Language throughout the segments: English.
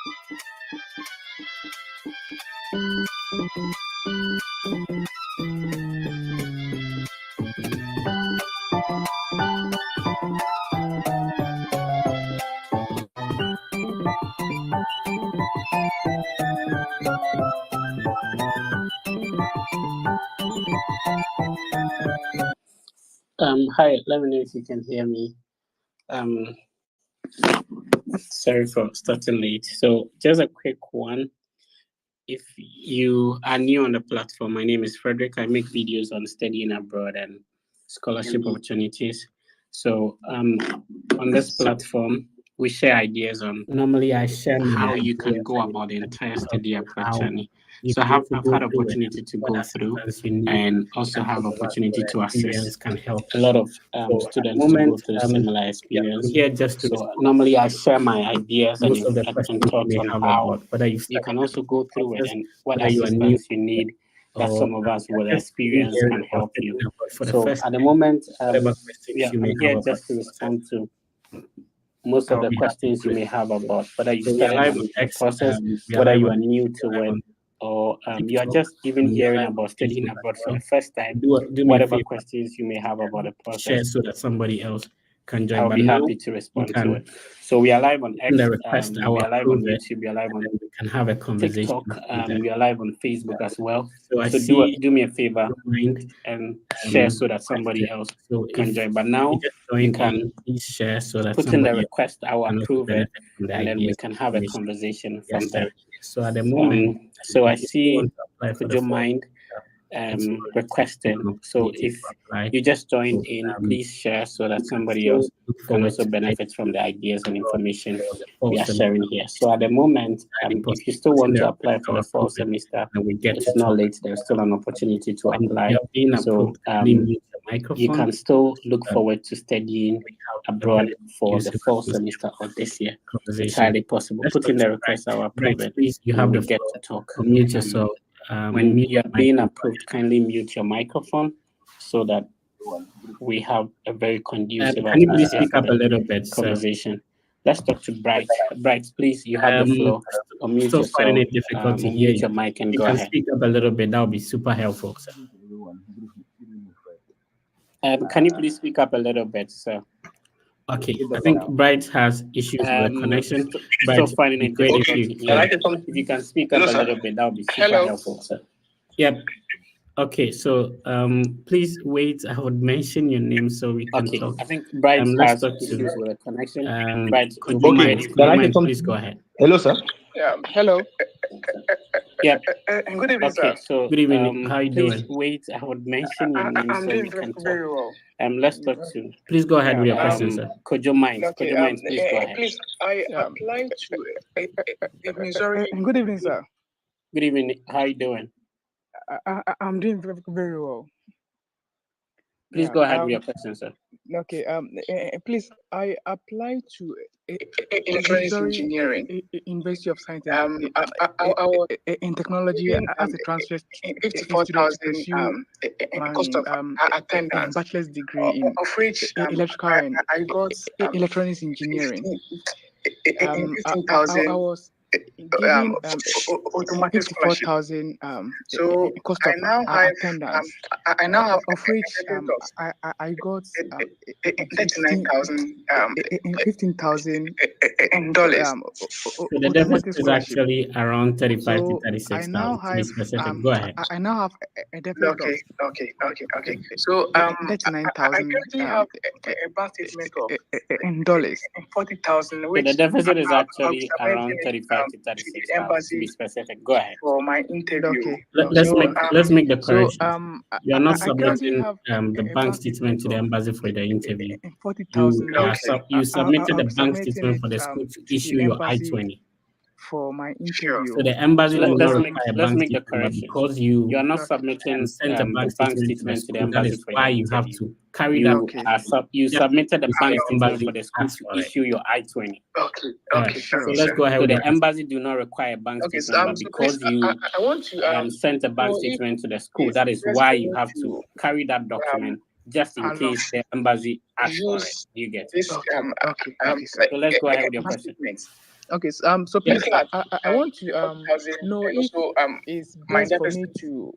Hi, let me know if you can hear me. Sorry for starting late. So just a quick one. If you are new on the platform, my name is Frederick. I make videos on studying abroad and scholarship opportunities. So on this platform, we share ideas on normally I share how you can go about the entire study abroad journey. So I've had opportunity to go through and also have opportunity to assist a lot of students to go through similar experience. So normally I share my ideas and thoughts on how you can also go through it and what assistance you need that some of us with experience can help you. So at the moment, I'm here just to respond to most of the questions you may have about whether you started the process, whether you are new to it, or you are just even hearing about studying abroad for the first time. Whatever questions you may have about the process, so that somebody else can join. I'll be happy to respond to it. So we are live on X, we are live on YouTube, we are live on can have a conversation. TikTok, we are live on Facebook as well. So do me a favor and share so that somebody else can join. But now you can share so that put in the request, I will approve it, and then we can have a conversation from there. So at the moment, so I see, would you mind requesting? So if you just joined in, please share so that somebody else can also benefit from the ideas and information we are sharing here. So at the moment, if you still want to apply for the fall semester, it's not late. There's still an opportunity to apply. So you can still look forward to studying abroad for the fall semester of this year. It's highly possible. Put in the request, I'll approve it. You have to get to talk. Mute yourself. When you are being approved, kindly mute your microphone so that we have a very conducive can you please speak up a little bit, conversation. Let's talk to Bright. Bright, please, you have the floor. Unmute yourself. Finding it difficult to hear your mic and you go can ahead. Speak up a little bit. That would be super helpful, sir. Can you please speak up a little bit, sir? Okay, I think Bright has issues with the connection. Still finding it difficult to hear. If you can speak up a little bit, that would be super helpful, sir. Yep. Okay, so please wait. I would mention your name so we can talk. I think Bright has issues with the connection. Bright, could you mind, please go ahead. Hello, sir. Yeah. Hello. Yeah. Good evening, sir. So good evening. How are you please doing? Wait. I would mention your name so we can talk. Very well. Let's talk to. Please go ahead with your question, sir. Could you mind? Please go ahead. Please, I applied to Missouri. Good evening, sir. Good evening. How are you doing? I'm doing very well. Please go ahead with your question, sir. Okay. Please, I applied to electronics engineering, University of Science in technology as a transfer student to pursue my bachelor's degree in electrical and electronics engineering. I was given automatic 54,000 cost of attendance. I now have of which I got 15,000 dollars. So the deficit is actually around 35 to 36,000 to be specific. Go ahead. I now have a deficit Okay. So 39,000. I currently have a bank statement of in dollars 40,000. So the deficit is actually around 35 to 36,000 to be specific. Go ahead. For my interview. Okay. Let's make the correction. You are not submitting the bank statement to the embassy for the interview. 40,000. You submitted the bank statement for the school to issue your I-20. For my interview. So the embassy will not require a let's bank make the statement correction. because you are not submitting sent a bank statement to the embassy. That is for why you have to carry that. You submitted the bank statement for the school to issue your I-20. Okay. So let's go ahead. So the embassy do not require a bank statement, but because you I want to sent a bank statement to the school, that is why you have to carry that document just in case the embassy asks for it. You get it. Okay. So let's go ahead with your question. Okay. So please, I want to know if it's best for me to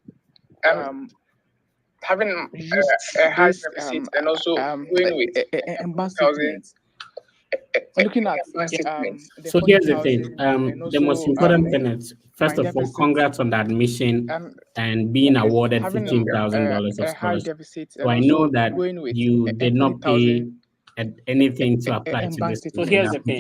having use a high deficit and also going with a bank statement. Looking at so here's the thing. The most important thing is, first of all, congrats on the admission and being awarded $15,000 of scholarship. So I know that you did not pay anything to apply to this. So here's the thing.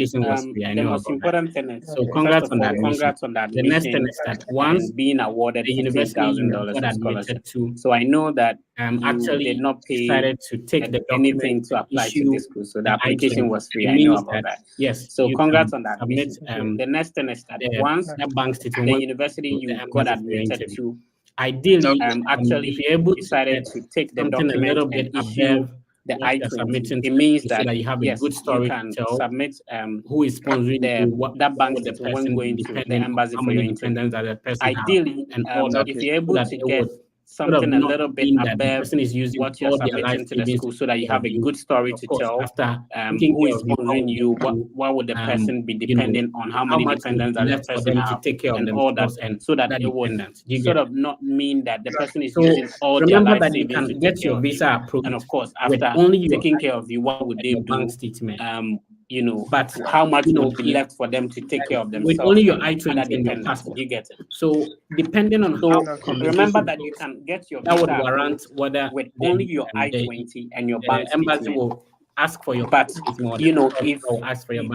The most important thing is, so congrats on that admission. The next thing is that once being awarded the $15,000 of scholarship. So I know that actually did not pay decided to take anything to apply to this school. So the application was free. I know about that. Yes. So congrats on that admission. The next thing is that once the university you got admitted to, ideally, actually, if you're able decided to take the document a little bit issue the I-20, it means that you have a good story to tell. Submit who is sponsoring that bank statement when going to the embassy for your interview. Ideally, and if you're able to get something a little bit above what you're submitting to the school, so that you have a good story to tell. Who is sponsoring you? What would the person be depending on? How many dependents are the person have? To take care and all that, and so that it would sort of not mean that the person is using all their life savings to get your visa approved. And of course, after only taking care of you, what would they do? But how much would be left for them to take care of themselves? With only your I-20 and your passport, you get it. So depending on how, remember that you can get your visa, that would warrant whether with only your I-20 and your bank embassy will ask for your passport. If ask for your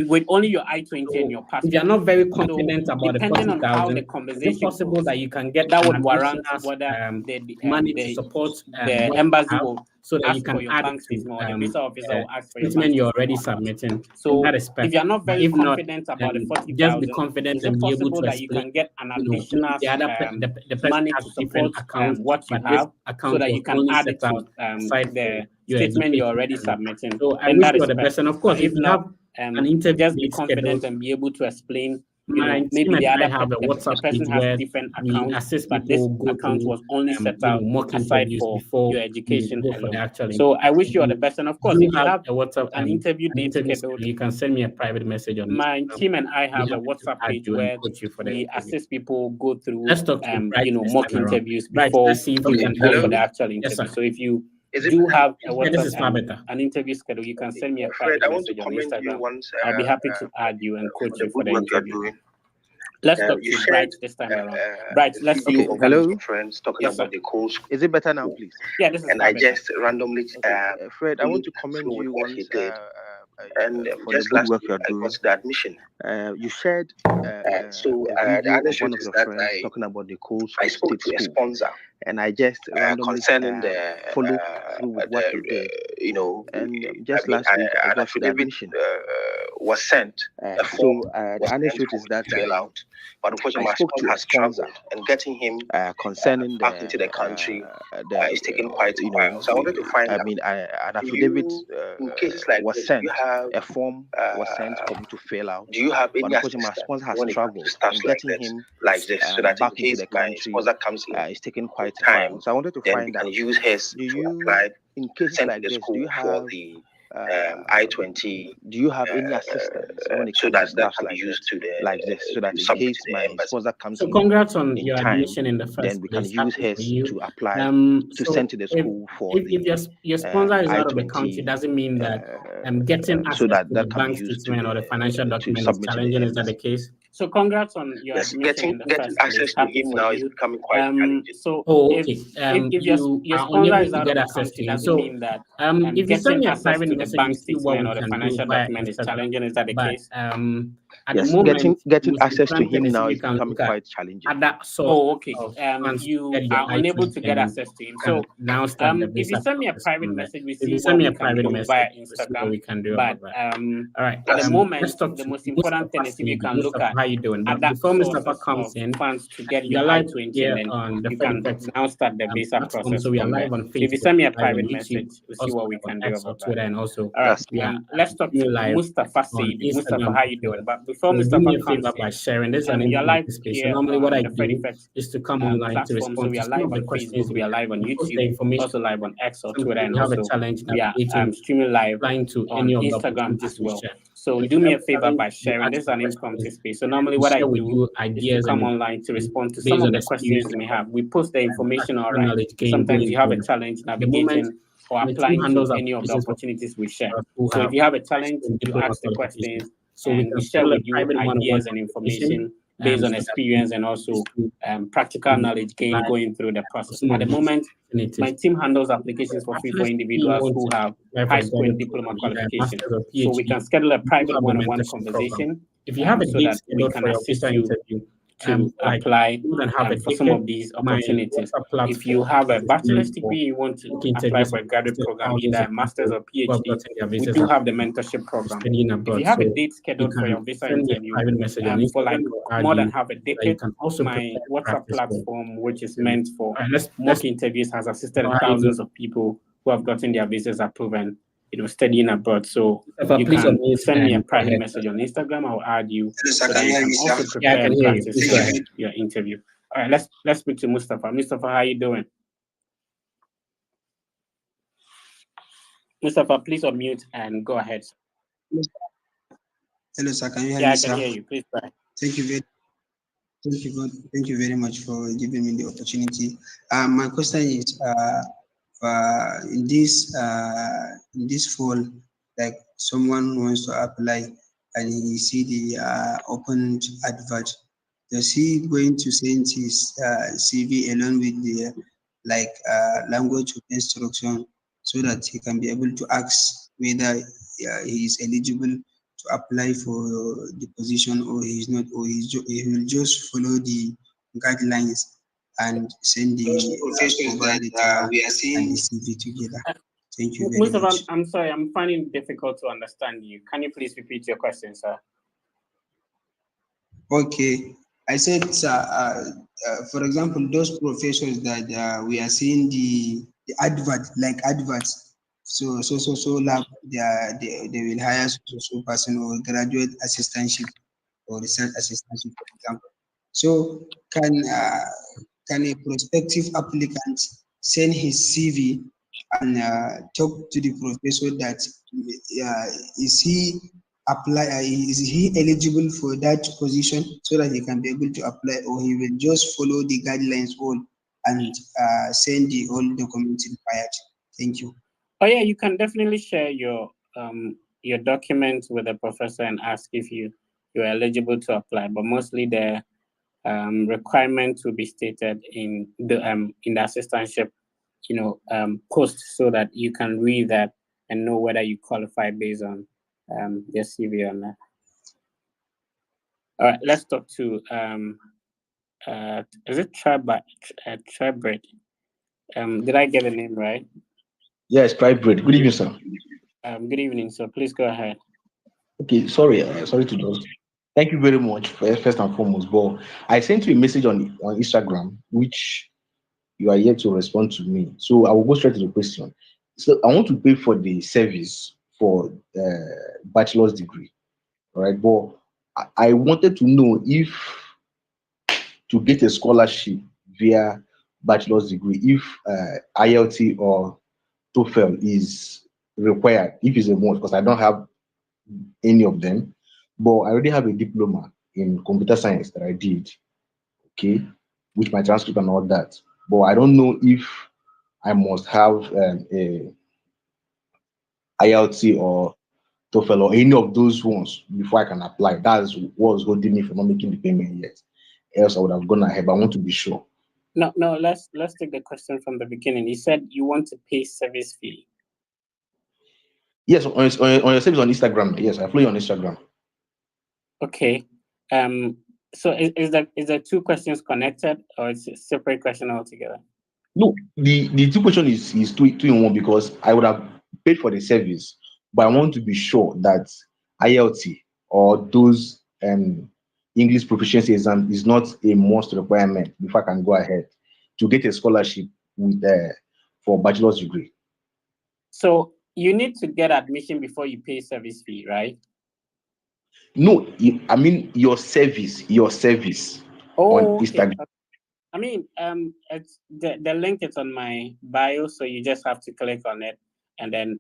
with only your I-20 and your passport, if you're not very confident about depending on how the conversation is possible that you can get that would warrant whether the money to support the embassy will so that you can add bank statement or the visa officer will ask for your statement you're already submitting. So that is if you're not very confident about the 40,000, just be confident and be able to that you can get an additional the money to support what you have so that you can add it to the statement you're already submitting. So I wish you the best. And of course, if you have an interview, just be confident and be able to explain. Maybe the other have a WhatsApp person has different accounts, but this account was only set out aside for your education. So I wish you all the best. And of course, if you have a WhatsApp an interview date scheduled, you can send me a private message on my team, and I have a WhatsApp page where we assist people go through mock interviews before we can go for the actual interview. So if you do have a WhatsApp an interview schedule, you can send me a private message on Instagram. I'll be happy to add you and coach you for the interview. Let's talk to Bright this time around. Bright, let's see. Hello, friends. Talking about the course. Is it better now, please? Yeah, this is. And I just randomly, Fred, I want to commend you on what did. And for the good work you're doing. The admission. You shared the other one of your friends talking about the course. I spoke to a sponsor, and I just randomly follow through with what you did. And just last week, I got the admission was sent. So the anecdote is that but unfortunately, I spoke to a sponsor and getting him concerning back into the country is taking quite a while. So I wanted to find out. I mean, an affidavit in cases like was sent. A form was sent for me to fill out. Do you have any assistance? My sponsor has traveled and getting him like this so that back into the country sponsor comes in, it's taken quite time. So I wanted to find out. Use his to apply in cases like this. Do you have the I-20? Do you have any assistance when it comes to stuff like used to the like this, so that in case my sponsor comes in, congrats on your admission in the first then we can use his to apply to send to the school for if your sponsor is out of the country, doesn't mean that getting access to the bank statement or the financial document is challenging. Is that the case? So congrats on your admission. Getting access to him now is becoming quite challenging. So if your sponsor is out of the country, doesn't mean that if you send me a private message, bank statement or the financial document is challenging. Is that the case? At the moment, getting access to him now is becoming quite challenging. At that you are unable to get access to him. So now, if you send me a private message, we see what we can do via Instagram. We can do. But all right, at the moment, the most important thing is if you can look at how you doing. But before Mustafa comes in, funds to get your I-20, and then you can now start the visa process. So we are live on Facebook. If you send me a private message, we'll see what we can do about Twitter and also. All right, let's talk to Mustafa. Mustafa, how you doing? But before Mustafa comes by sharing this, and you're live space. here. So normally, what I the Fred do Effect is to come online to platform. respond So we to are live some of on the questions. Facebook, we are live on YouTube, also live on X or Twitter, and have also a challenge we are streaming live to on any of the Instagram as well. share. So do me a favor by sharing. This is an impromptu space. So normally what I do is to come online to respond to some of the questions you may have. We post the information, all right. Sometimes you have a challenge navigating or applying to any of the opportunities we share. So if you have a challenge, you ask the questions, and we share with you ideas and information based on experience and also practical knowledge gained going through the process. At the moment, my team handles applications for free for individuals who have high school and diploma qualification. So we can schedule a private one-on-one conversation if you have a so that we can assist you to apply for some of these opportunities. If you have a bachelor's degree, you want to apply for a graduate program, either a master's or PhD, we do have the mentorship program. If you have a date scheduled for your visa interview for like more than half a decade, my WhatsApp platform, which is meant for mock interviews, has assisted thousands of people who have gotten their visas approved and studying abroad. So you can send me a private message on Instagram. I'll add you so that you can also prepare and practice for your interview. All right, let's speak to Mustafa. Mustafa, how you doing? Mustafa, please unmute and go ahead. Hello, sir. Can you hear me, sir? I can hear you. Please go ahead. Thank you very much for giving me the opportunity. My question is, in this fall, like someone wants to apply and he see the open advert, is he going to send his CV along with the language of instruction so that he can be able to ask whether he is eligible to apply for the position or he is not, or he will just follow the guidelines and send the profile letter we are seeing and the CV together? Thank you very much. I'm sorry, I'm finding it difficult to understand you. Can you please repeat your question, sir? Okay, I said, for example, those professions that we are seeing the adverts. So lab, they will hire so person or graduate assistantship or research assistantship, for example. So can a prospective applicant send his CV and talk to the professor that is he eligible for that position so that he can be able to apply, or he will just follow the guidelines all and send the all documents required? Thank you. Oh yeah, you can definitely share your documents with the professor and ask if you're eligible to apply. But mostly the requirements will be stated in the assistantship, post, so that you can read that and know whether you qualify based on your CV or not. All right, let's talk to is it Tribred? Did I get the name right? Yes, Tribred. Good evening, sir. Good evening, sir. Please go ahead. Okay, sorry to just. Thank you very much first and foremost. But I sent you a message on Instagram, which you are yet to respond to me. So I will go straight to the question. So I want to pay for the service for bachelor's degree, all right? But I wanted to know if to get a scholarship via bachelor's degree, if IELTS or TOEFL is required, if it's a must, because I don't have any of them, but I already have a diploma in computer science that I did, okay, with my transcript and all that. But I don't know if I must have a IELTS or TOEFL or any of those ones before I can apply. That's what's holding me from not making the payment yet. Else I would have gone ahead, but I want to be sure. No, let's take the question from the beginning. You said you want to pay service fee. Yes, on your service on Instagram. Yes, I follow you on Instagram. Okay. So is the two questions connected, or it's a separate question altogether? No, the two questions is two in one, because I would have paid for the service, but I want to be sure that IELTS or those English proficiency exam is not a must requirement before I can go ahead to get a scholarship with for bachelor's degree. So you need to get admission before you pay service fee, right? No, I mean your service on Oh, okay. Instagram. I mean, it's the link is on my bio, so you just have to click on it, and then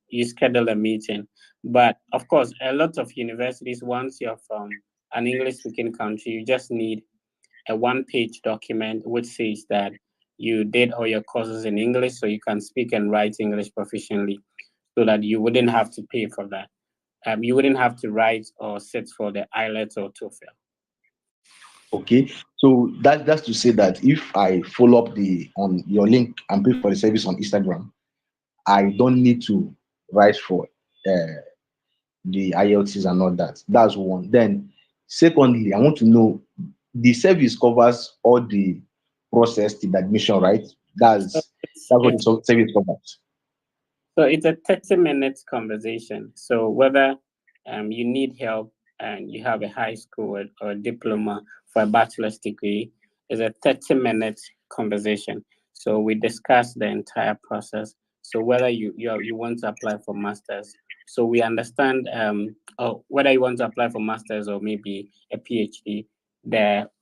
you schedule a meeting. But of course, a lot of universities, once you're from an English-speaking country, you just need a one-page document which says that you did all your courses in English, so you can speak and write English proficiently, so that you wouldn't have to pay for that. You wouldn't have to write or sit for the IELTS or TOEFL. Okay, so that's to say that if I follow up on your link and pay for the service on Instagram, I don't need to write for the IELTS and all that. That's one. Then, secondly, I want to know the service covers all the process, the admission, right? So That's what the service covers. So it's a 30-minute conversation. So whether you need help and you have a high school or diploma for a bachelor's degree, it's a 30-minute conversation. So we discuss the entire process. So whether you want to apply for masters, so we understand, or whether you want to apply for masters or maybe a PhD,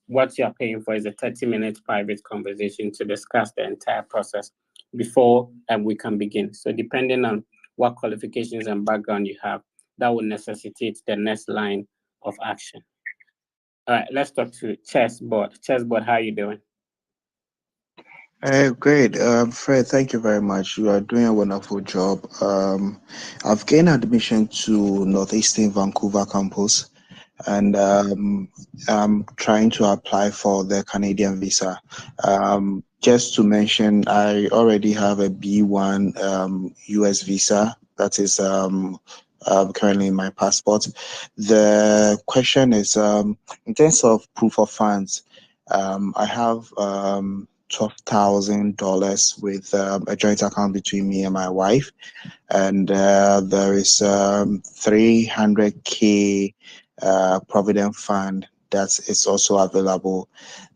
what you are paying for is a 30-minute private conversation to discuss the entire process before we can begin. So depending on what qualifications and background you have, that will necessitate the next line of action. All right, let's talk to Chessboard. Chessboard, how are you doing? Great. Fred, thank you very much. You are doing a wonderful job. I've gained admission to Northeastern Vancouver campus, and I'm trying to apply for the Canadian visa. Just to mention, I already have a B1 US visa that is currently in my passport. The question is, in terms of proof of funds, I have $12,000 with a joint account between me and my wife, and there is 300K provident fund that is also available.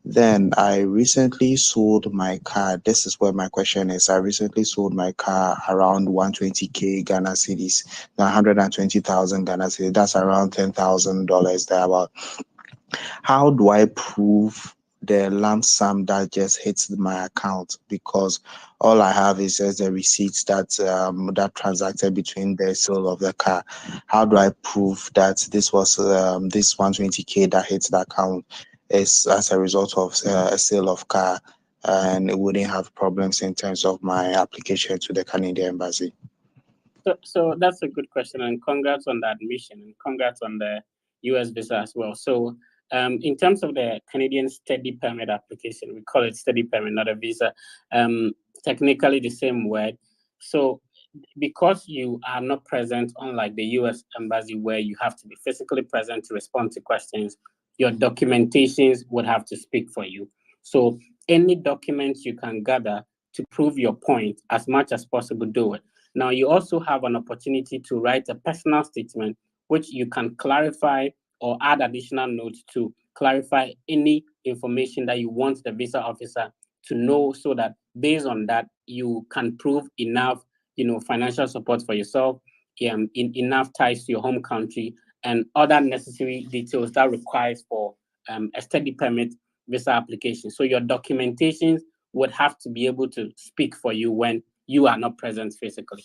Then I recently sold my car. This is where my question is. I recently sold my car around 120K Ghana cedis, 120,000 Ghana cedis. That's around $10,000 there. About how do I prove the lump sum that just hits my account? Because all I have is just the receipts that transacted between the sale of the car. How do I prove that this was this 120K that hits the account is as a result of a sale of car, and it wouldn't have problems in terms of my application to the Canadian embassy? So that's a good question, and congrats on the admission, and congrats on the US visa as well. So in terms of the Canadian study permit application, we call it study permit, not a visa. Technically the same word. So because you are not present, unlike the US embassy where you have to be physically present to respond to questions, your documentations would have to speak for you. So any documents you can gather to prove your point, as much as possible, do it. Now, you also have an opportunity to write a personal statement, which you can clarify or add additional notes to clarify any information that you want the visa officer to know, so that based on that, you can prove enough, financial support for yourself, enough ties to your home country, and other necessary details that requires for a study permit visa application. So your documentations would have to be able to speak for you when you are not present physically.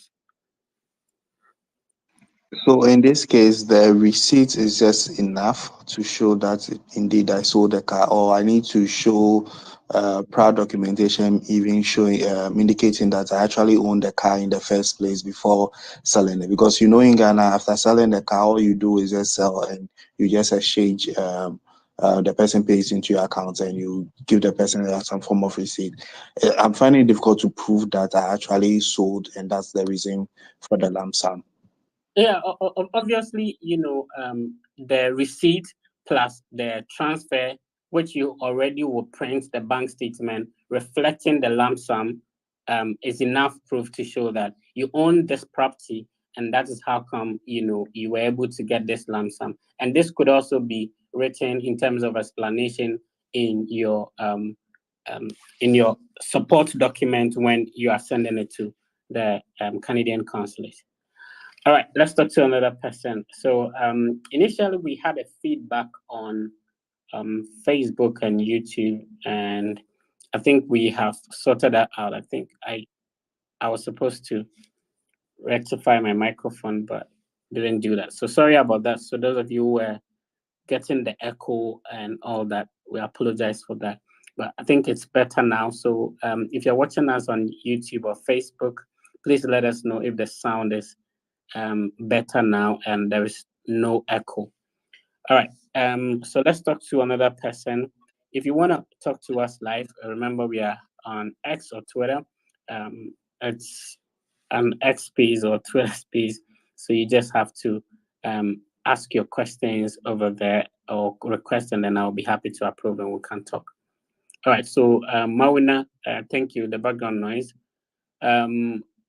So in this case, the receipt is just enough to show that indeed I sold the car, or I need to show prior documentation, even showing indicating that I actually own the car in the first place before selling it. Because in Ghana, after selling the car, all you do is just sell and you just exchange. The person pays into your account and you give the person some form of receipt. I'm finding it difficult to prove that I actually sold, and that's the reason for the lump sum. Yeah, obviously, the receipt plus the transfer, which you already will print the bank statement reflecting the lump sum, is enough proof to show that you own this property, and that is how come you were able to get this lump sum. And this could also be written in terms of explanation in your support document when you are sending it to the Canadian consulate. All right, let's talk to another person. So initially we had a feedback on Facebook and YouTube, and I think we have sorted that out. I think I was supposed to rectify my microphone, but didn't do that. So sorry about that. So those of you who were getting the echo and all that, we apologize for that. But I think it's better now. So if you're watching us on YouTube or Facebook, please let us know if the sound is better now and there is no echo. All right. So let's talk to another person. If you want to talk to us live, remember we are on X or Twitter. It's an X space or Twitter space. So you just have to ask your questions over there or request, and then I'll be happy to approve and we can talk. All right. So Mawina, thank you. The background noise.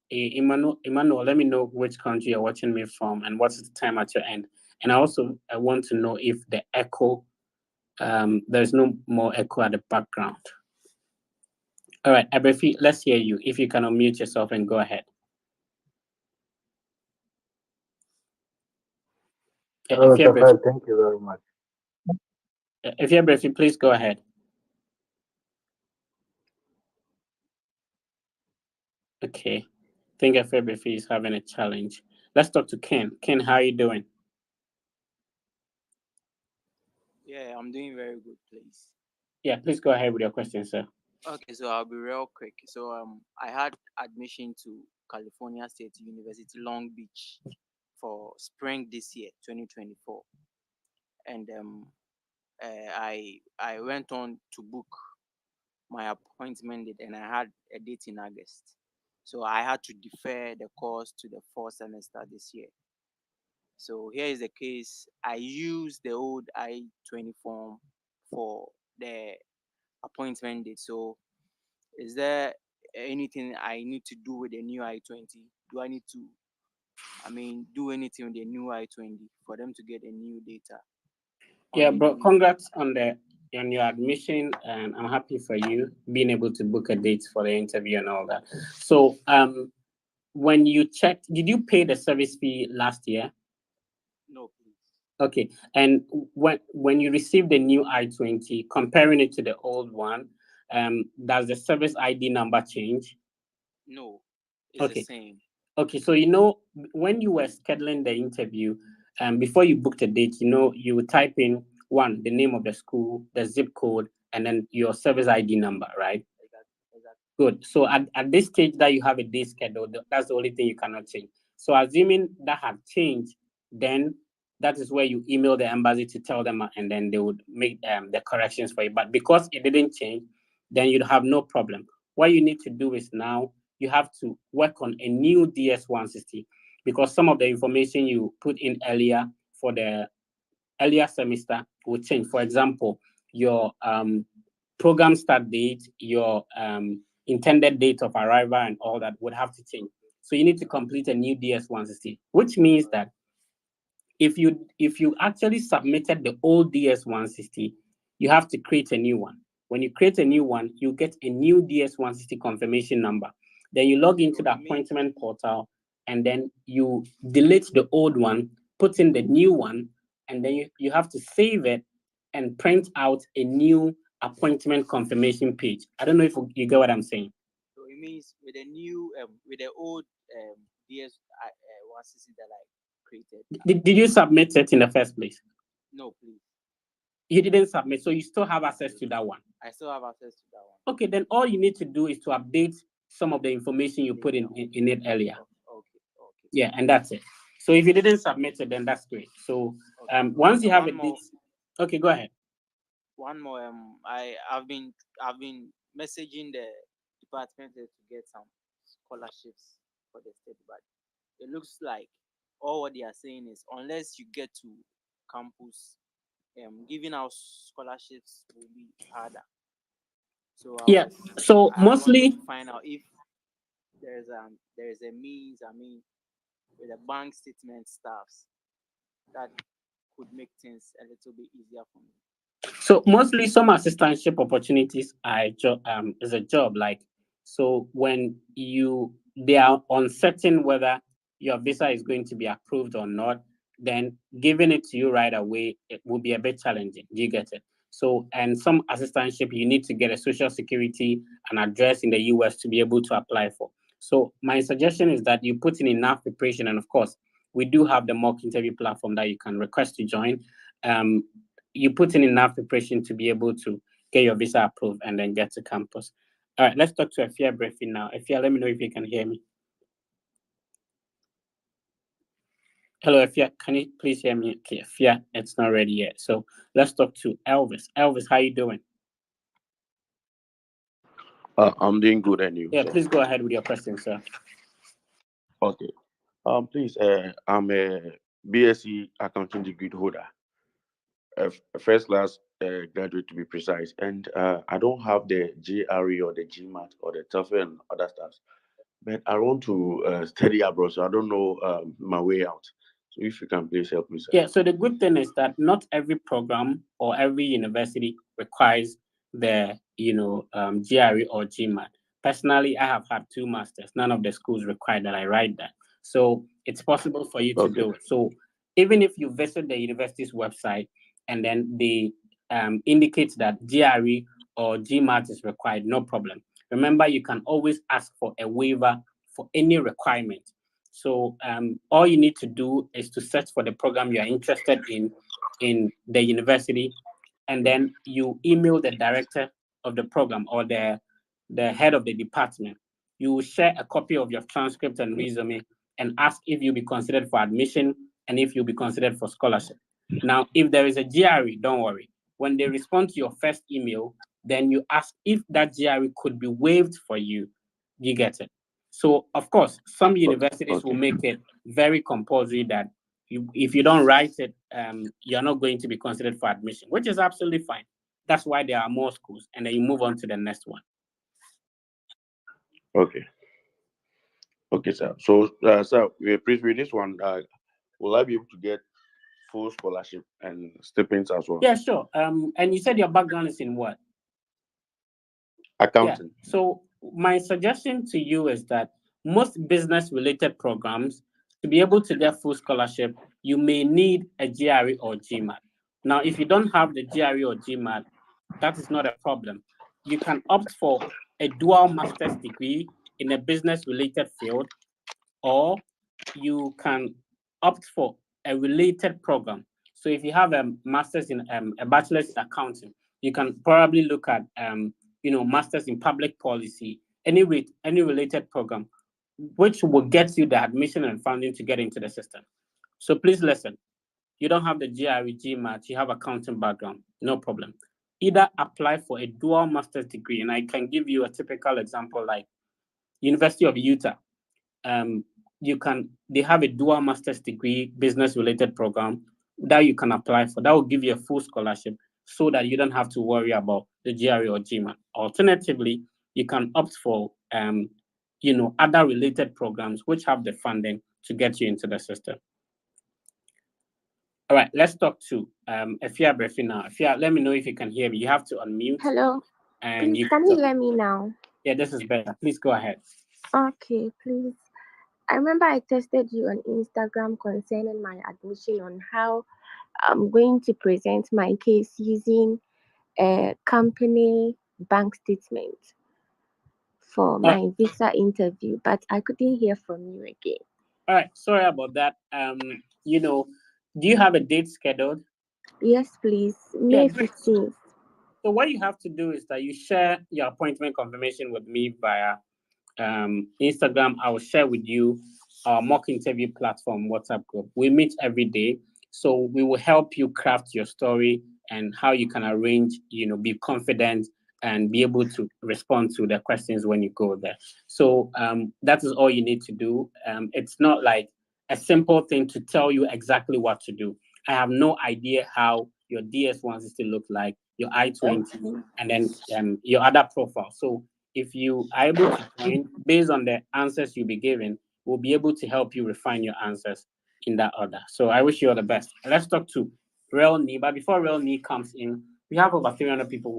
Emmanuel, let me know which country you're watching me from and what's the time at your end. And I want to know if the echo, there's no more echo at the background. All right, Abrefi, let's hear you. If you can unmute yourself and go ahead. Hello, thank you very much. If you're Abrefi, please go ahead. Okay, I think Abrefi is having a challenge. Let's talk to Ken. Ken, how are you doing? Yeah, I'm doing very good, please. Yeah, please go ahead with your question, sir. Okay, so I'll be real quick. So I had admission to California State University, Long Beach, for spring this year, 2024, and I went on to book my appointment date, and I had a date in August. So I had to defer the course to the fall semester this year. So here is the case. I used the old I-20 form for the appointment date. So is there anything I need to do with the new I-20? Do I need to, do anything with the new I-20 for them to get a new data? Yeah, bro, congrats on your admission, and I'm happy for you being able to book a date for the interview and all that. So when you checked, did you pay the service fee last year? No, please. Okay, and when you received the new I-20, comparing it to the old one, does the service ID number change? No, it's the same. Okay, so when you were scheduling the interview, before you booked a date, you would type in the name of the school, the zip code, and then your service ID number, right? Exactly. Good. So at this stage that you have a day schedule, that's the only thing you cannot change. So assuming that had changed, then that is where you email the embassy to tell them, and then they would make the corrections for you. But because it didn't change, then you'd have no problem. What you need to do is now you have to work on a new DS-160, because some of the information you put in earlier for the earlier semester will change. For example, your program start date, your intended date of arrival, and all that would have to change. So you need to complete a new DS-160, which means that if you actually submitted the old DS-160, you have to create a new one. When you create a new one, you get a new DS-160 confirmation number. Then you log into the appointment portal, and then you delete the old one, put in the new one, and then you have to save it and print out a new appointment confirmation page. I don't know if you get what I'm saying. So it means with the new, with the old DS-160 that I created. Did you submit it in the first place? No, please. You didn't submit, so you still have access to that one. I still have access to that one. Okay, then all you need to do is to update some of the information you put in it earlier. Okay. Yeah, and that's it. So if you didn't submit it, then that's great. So once you have a date, okay, go ahead. One more. I've been messaging the department to get some scholarships for the state, but it looks like all what they are saying is unless you get to campus, giving out scholarships will be harder. So I mostly want to find out if there is a means. With the bank statement staffs that could make things a little bit easier for me. So mostly some assistantship opportunities is a job, like, so when they are uncertain whether your visa is going to be approved or not, then giving it to you right away, it will be a bit challenging. Do you get it? So, and some assistantship, you need to get a social security and address in the US to be able to apply for. So my suggestion is that you put in enough preparation. And of course, we do have the mock interview platform that you can request to join. You put in enough preparation to be able to get your visa approved and then get to campus. All right, let's talk to Afia briefly now. Afia, let me know if you can hear me. Hello, Afia, can you please hear me? Okay, Afia, it's not ready yet. So let's talk to Elvis. Elvis, how you doing? I'm doing good, and you? Yeah, please go ahead with your question, sir. Okay. Please, I'm a BSc accounting degree holder, a first class graduate to be precise, and I don't have the GRE or the GMAT or the TOEFL and other stuff, but I want to study abroad, so I don't know my way out. So if you can please help me, sir. Yeah, so the good thing is that not every program or every university requires the GRE or GMAT. Personally, I have had 2 masters. None of the schools require that I write that. So it's possible for you to do it. So even if you visit the university's website and then they indicate that GRE or GMAT is required, no problem. Remember, you can always ask for a waiver for any requirement. So all you need to do is to search for the program you are interested in the university, and then you email the director of the program or the head of the department. You will share a copy of your transcript and resume and ask if you'll be considered for admission and if you'll be considered for scholarship. Now, if there is a GRE, don't worry. When they respond to your first email, then you ask if that GRE could be waived for you. You get it? So, of course, some universities will make it very compulsory that if you don't write it, you're not going to be considered for admission, which is absolutely fine. That's why there are more schools, and then you move on to the next one. Okay. Okay, sir. So, sir, please with this one, will I be able to get full scholarship and stipends as well? Yeah, sure. And you said your background is in what? Accounting. Yeah. So my suggestion to you is that most business-related programs, to be able to get full scholarship, you may need a GRE or GMAT. Now, if you don't have the GRE or GMAT, that is not a problem. You can opt for a dual master's degree in a business-related field, or you can opt for a related program. So if you have a master's in a bachelor's in accounting, you can probably look at master's in public policy, any related program, which will get you the admission and funding to get into the system. So please listen. You don't have the GRE, GMAT, you have accounting background, no problem. Either apply for a dual master's degree, and I can give you a typical example like University of Utah. They have a dual master's degree business related program that you can apply for. That will give you a full scholarship so that you don't have to worry about the GRE or GMAT. Alternatively, you can opt for other related programs which have the funding to get you into the system. All right, let's talk to Afia Brefi now. Afia, let me know if you can hear me. You have to unmute. Hello. And please, can you hear me now? Yeah, this is better. Please go ahead. Okay, please. I remember I tested you on Instagram concerning my admission on how I'm going to present my case using a company bank statement for my visa interview, but I couldn't hear from you again. All right, sorry about that. Do you have a date scheduled? Yes, please. May 15th. So what you have to do is that you share your appointment confirmation with me via Instagram. I will share with you our mock interview platform WhatsApp group. We meet every day, so we will help you craft your story and how you can arrange, be confident and be able to respond to the questions when you go there. So that is all you need to do. It's not like a simple thing to tell you exactly what to do. I have no idea how your DS-160 look like, your I-20, and then your other profile. So if you are able to join, based on the answers you'll be given, we'll be able to help you refine your answers in that order. So I wish you all the best. Let's talk to Real Knee. But before Real Knee comes in, We have over 300 people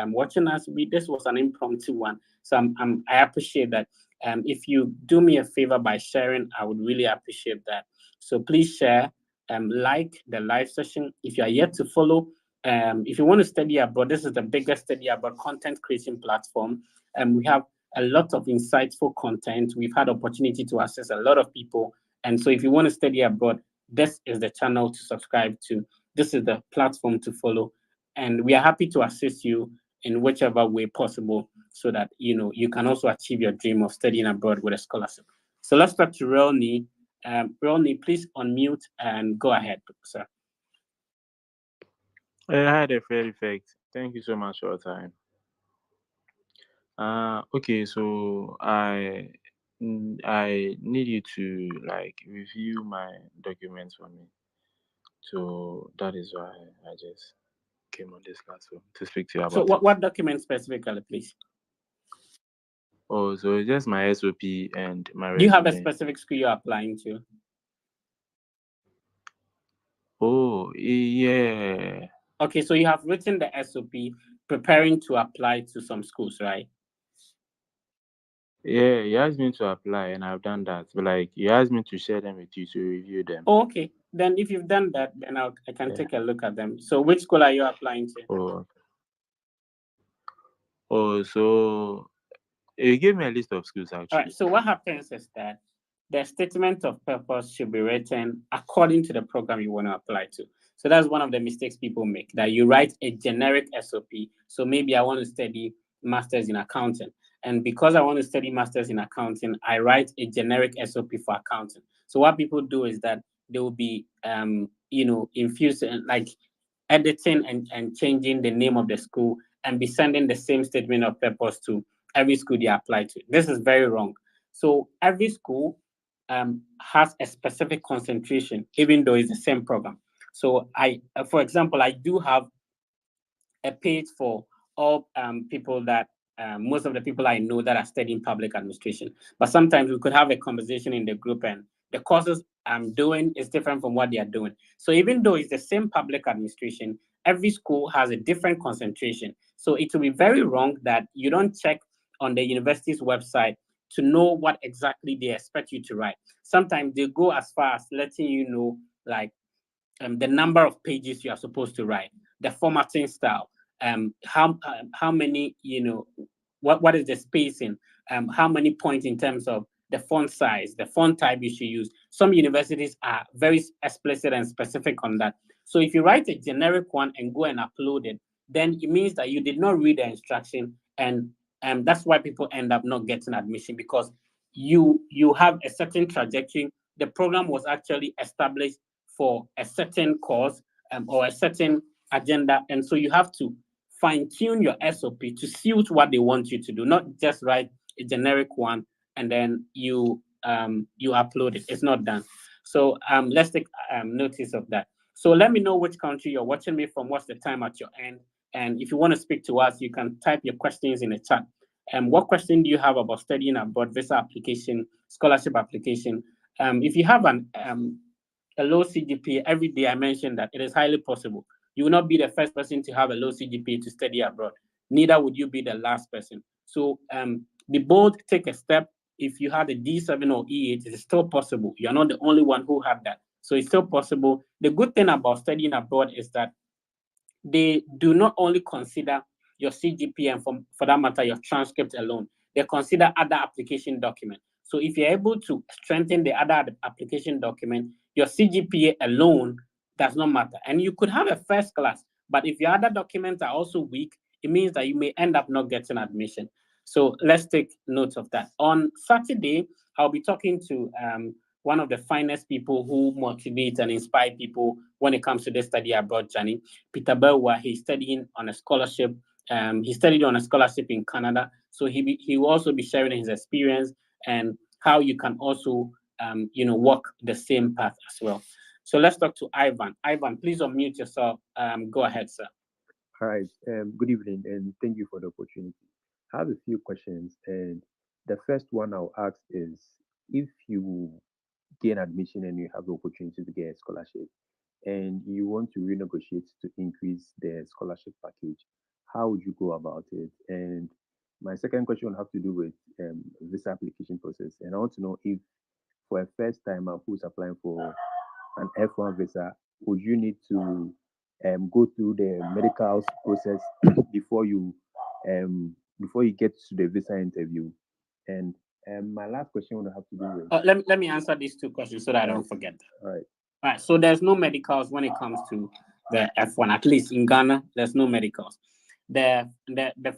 watching us. This was an impromptu one, so I appreciate that. If you do me a favor by sharing, I would really appreciate that. So please share, like the live session. If you are yet to follow, if you want to study abroad, this is the biggest study abroad content creation platform. We have a lot of insightful content. We've had opportunity to access a lot of people, and so if you want to study abroad, this is the channel to subscribe to. This is the platform to follow, and we are happy to assist you in whichever way possible, so that you can also achieve your dream of studying abroad with a scholarship. So let's talk to Relny. Relny, please unmute and go ahead, sir. Hi there, Fair Effect. Thank you so much for your time. Okay, so I need you to review my documents for me. So that is why I just came on this platform to speak to you about. So what document specifically, please? Oh, so it's just my SOP and my resume. Do you have a specific school you're applying to? Oh, yeah. Okay, so you have written the SOP, preparing to apply to some schools, right? Yeah, he asked me to apply and I've done that. But he asked me to share them with you to review them. Oh, okay. Then if you've done that, then I can take a look at them. So which school are you applying to? So you gave me a list of schools actually. All right. So what happens is that the statement of purpose should be written according to the program you want to apply to. So that's one of the mistakes people make, that you write a generic SOP. So maybe I want to study masters in accounting. And because I want to study masters in accounting, I write a generic SOP for accounting. So what people do is that they will be, infusing, editing and changing the name of the school and be sending the same statement of purpose to every school they apply to. This is very wrong. So every school has a specific concentration, even though it's the same program. So for example, I do have a page for all people that most of the people I know that are studying public administration. But sometimes we could have a conversation in the group, and the courses I'm doing is different from what they are doing. So even though it's the same public administration, every school has a different concentration. So it will be very wrong that you don't check on the university's website to know what exactly they expect you to write. Sometimes they go as far as letting you know, the number of pages you are supposed to write, the formatting style, how many, what is the spacing, how many points in terms of the font size, the font type you should use. Some universities are very explicit and specific on that. So if you write a generic one and go and upload it, then it means that you did not read the instruction, and that's why people end up not getting admission, because you have a certain trajectory. The program was actually established for a certain course or a certain agenda, and so you have to fine-tune your SOP to suit what they want you to do, not just write a generic one and then you upload it. It's not done. So let's take notice of that. So let me know which country you're watching me from, what's the time at your end, and if you want to speak to us, you can type your questions in the chat. What question do you have about studying abroad, visa application, scholarship application? If you have a low CGPA, every day I mentioned that it is highly possible. You will not be the first person to have a low CGPA to study abroad. Neither would you be the last person. So be bold, take a step. If you had a D7 or E8, it is still possible. You're not the only one who had that. So it's still possible. The good thing about studying abroad is that they do not only consider your CGPA and for that matter, your transcript alone. They consider other application documents. So if you're able to strengthen the other application document, your CGPA alone does not matter. And you could have a first class, but if your other documents are also weak, it means that you may end up not getting admission. So let's take note of that. On Saturday, I'll be talking to one of the finest people who motivate and inspire people when it comes to the study abroad journey. Peter Belwa, he's studying on a scholarship. He studied on a scholarship in Canada. So he will also be sharing his experience and how you can also, walk the same path as well. So let's talk to Ivan. Ivan, please unmute yourself. Go ahead, sir. All right. Good evening, and thank you for the opportunity. I have a few questions, and the first one I'll ask is, if you gain admission and you have the opportunity to get a scholarship, and you want to renegotiate to increase the scholarship package, how would you go about it? And my second question will have to do with visa application process. And I want to know if for a first timer who's applying for an F1 visa, would you need to go through the medical process before you get to the visa interview? And my last question would have to do with let me answer these two questions so that I don't forget them. all right. All right, so there's no medicals when it comes to the F1. At least in Ghana, there's no medicals. The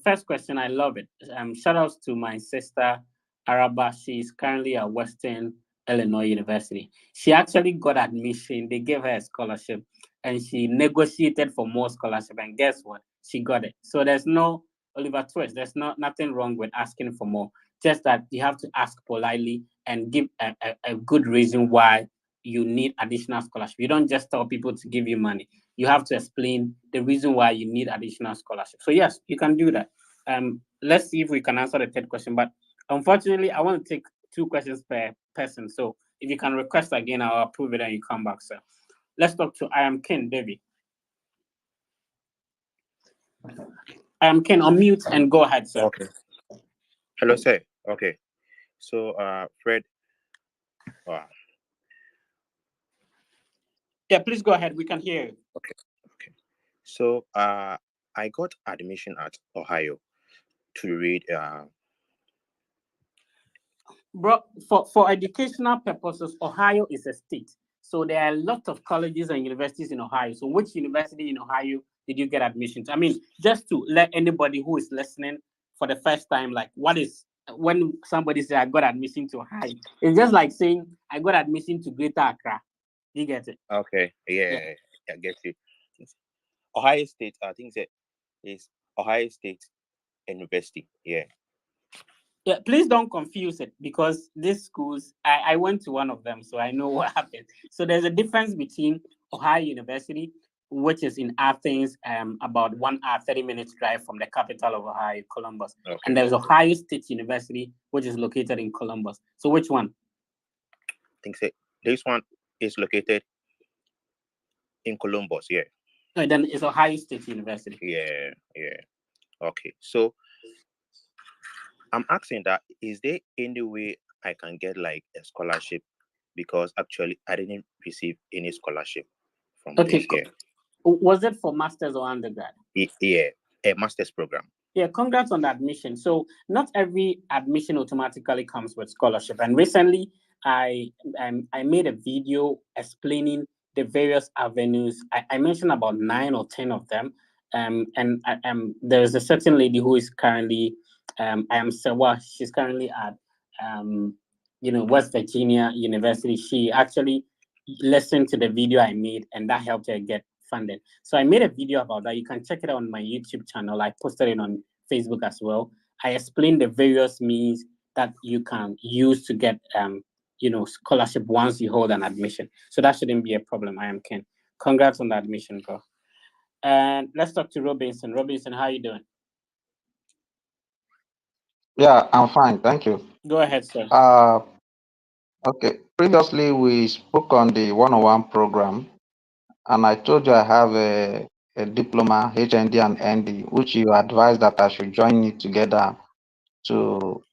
first question, I love it. Shout outs to my sister Araba. She's currently at Western Illinois University. She actually got admission. They gave her a scholarship, and she negotiated for more scholarship. And guess what? She got it. So there's no Oliver Twist. There's nothing wrong with asking for more. Just that you have to ask politely and give a good reason why you need additional scholarship. You don't just tell people to give you money. You have to explain the reason why you need additional scholarship. So yes, you can do that. Let's see if we can answer the third question. But unfortunately, I want to take 2 questions per person. So if you can request again, I'll approve it and you come back, sir. Let's talk to I am Ken David. I am Ken. Unmute and go ahead, sir. Okay. Hello, sir. Okay. So, Fred. Yeah, please go ahead. We can hear you. Okay. So, I got admission at Ohio to read. Bro, for educational purposes, Ohio is a state. So there are a lot of colleges and universities in Ohio. So which university in Ohio did you get admission to? I mean, just to let anybody who is listening for the first time, like what is when somebody says I got admission to Ohio, it's just like saying I got admission to Greater Accra. You get it? Okay. Yeah. I get it. Ohio State, I think that is Ohio State University. Yeah. Yeah, please don't confuse it because these schools, I went to one of them, so I know what happened. So there's a difference between Ohio University, which is in Athens, about 1 hour, 30 minutes drive from the capital of Ohio, Columbus. Okay. And there's Ohio State University, which is located in Columbus. So which one? I think that this one is located in Columbus. Yeah. No, then it's Ohio State University. Yeah. Okay. So I'm asking that, is there any way I can get like a scholarship? Because actually I didn't receive any scholarship from this year. Was it for master's or undergrad? Yeah, a master's program. Yeah, congrats on the admission. So not every admission automatically comes with scholarship. And recently I made a video explaining the various avenues. I mentioned about 9 or 10 of them. And there's a certain lady who is currently I am Sewa. She's currently at West Virginia University. She actually listened to the video I made, and that helped her get funding. So I made a video about that. You can check it out on my YouTube channel. I posted it on Facebook as well. I explained the various means that you can use to get scholarship once you hold an admission. So that shouldn't be a problem. I am Ken. Congrats on the admission, bro. And let's talk to Robinson. Robinson, how are you doing? Yeah, I'm fine. Thank you. Go ahead, sir. Okay. Previously, we spoke on the 101 program, and I told you I have a diploma, HND and ND, which you advised that I should join it together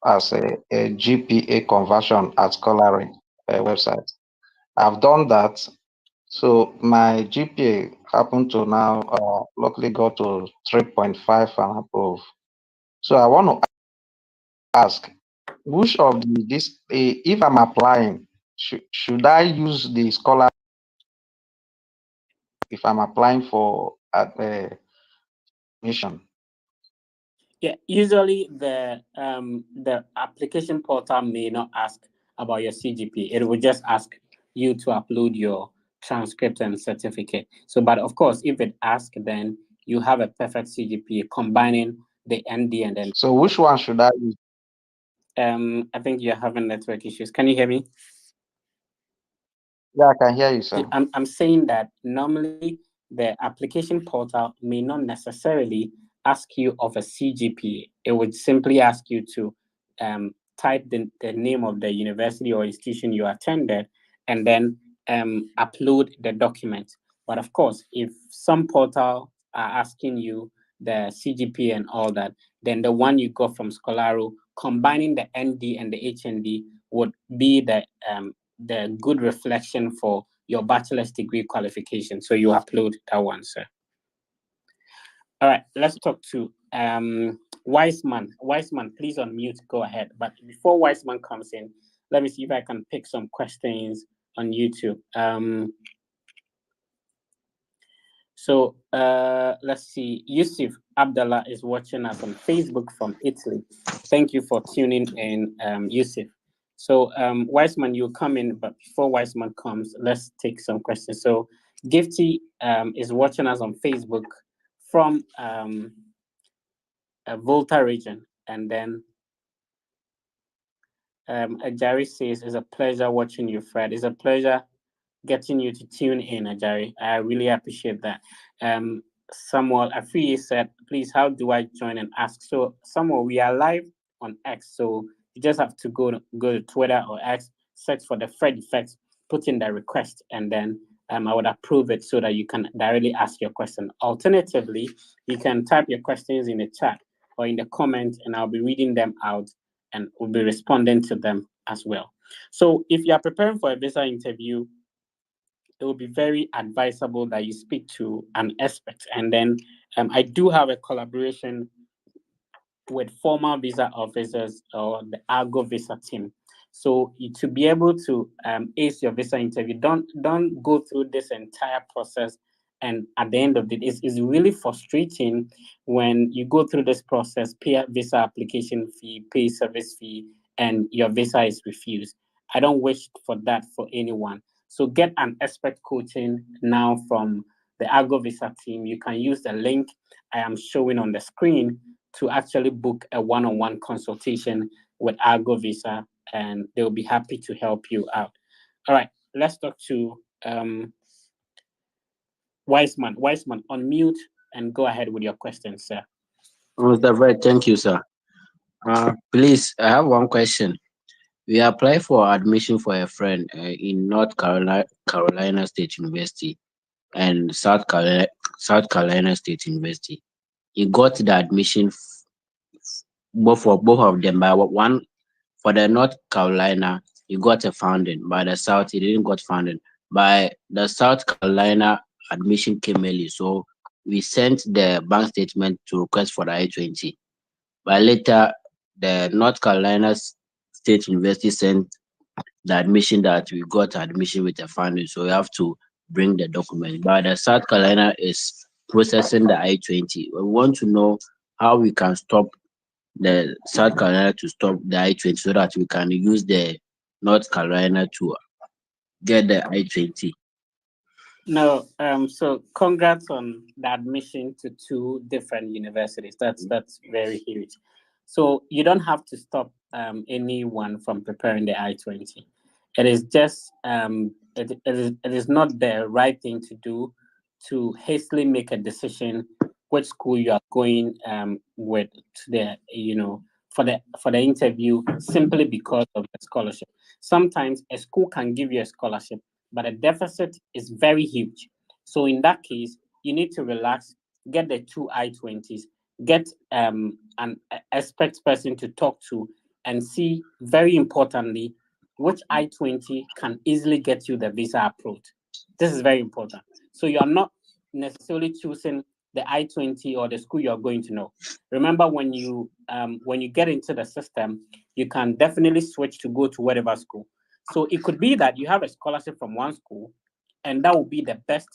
as a GPA conversion at Scholarly website. I've done that. So my GPA happened to now luckily go to 3.5 and above. So I want to ask, which of if I'm applying, should I use the Scholar if I'm applying for admission? Yeah, usually the application portal may not ask about your CGP. It will just ask you to upload your transcript and certificate. So, but of course, if it asks, then you have a perfect CGP combining the ND and then. So, which one should I use? I think you're having network issues. Can you hear me? Yeah, I can hear you, sir. I'm saying that normally the application portal may not necessarily ask you of a CGPA. It would simply ask you to type the name of the university or institution you attended and then upload the document. But of course, if some portal are asking you the CGP and all that, then the one you got from Scholaro, combining the ND and the HND would be the good reflection for your bachelor's degree qualification. So you upload that one, sir. All right, let's talk to Wiseman. Wiseman, please unmute, go ahead. But before Wiseman comes in, let me see if I can pick some questions on YouTube. So let's see. Yusuf Abdallah is watching us on Facebook from Italy. Thank you for tuning in, Yusuf. So Wiseman, you'll come in, but before Wiseman comes, let's take some questions. So Gifty is watching us on Facebook from Volta region, and then Ajari says, "It's a pleasure watching you, Fred. It's a pleasure getting you to tune in, Ajari. I really appreciate that." Samuel Afiye said, "Please, how do I join and ask?" So Samuel, we are live on X, so you just have to go to Twitter or X, search for the Fred Effect, put in the request, and then I would approve it so that you can directly ask your question. Alternatively, you can type your questions in the chat or in the comment, and I'll be reading them out and will be responding to them as well. So if you are preparing for a visa interview, it will be very advisable that you speak to an expert. And then I do have a collaboration with former visa officers or the Argo visa team. So to be able to ace your visa interview, don't go through this entire process. And at the end of it, it's really frustrating when you go through this process, pay a visa application fee, pay service fee, and your visa is refused. I don't wish for that for anyone. So get an expert coaching now from the Argo visa team. You can use the link I am showing on the screen to actually book a one-on-one consultation with Argo Visa, and they'll be happy to help you out. All right, let's talk to Wiseman. Wiseman, unmute and go ahead with your questions, sir. Mr. Fred, thank you, sir. Please, I have one question. We applied for admission for a friend in North Carolina State University and South Carolina State University. He got the admission both of them, by one for the North Carolina he got a funding, by the South he didn't got funding. By the South Carolina admission came early, so we sent the bank statement to request for the I-20. But later the North Carolina State University sent the admission that we got admission with the funding, so we have to bring the document. But the South Carolina is processing the I-20. We want to know how we can stop the South Carolina to stop the I-20 so that we can use the North Carolina to get the I-20. No, so congrats on the admission to 2 different universities. That's very huge. So you don't have to stop anyone from preparing the I-20. It is just it is not the right thing to do to hastily make a decision which school you are going with to the for the interview simply because of the scholarship. Sometimes a school can give you a scholarship, but the deficit is very huge. So in that case, you need to relax, get the 2 I-20s, get an expert person to talk to, and see, very importantly, which I-20 can easily get you the visa approved. This is very important. So you are not necessarily choosing the I-20 or the school you're going to know. Remember, when you get into the system, you can definitely switch to go to whatever school. So it could be that you have a scholarship from one school, and that will be the best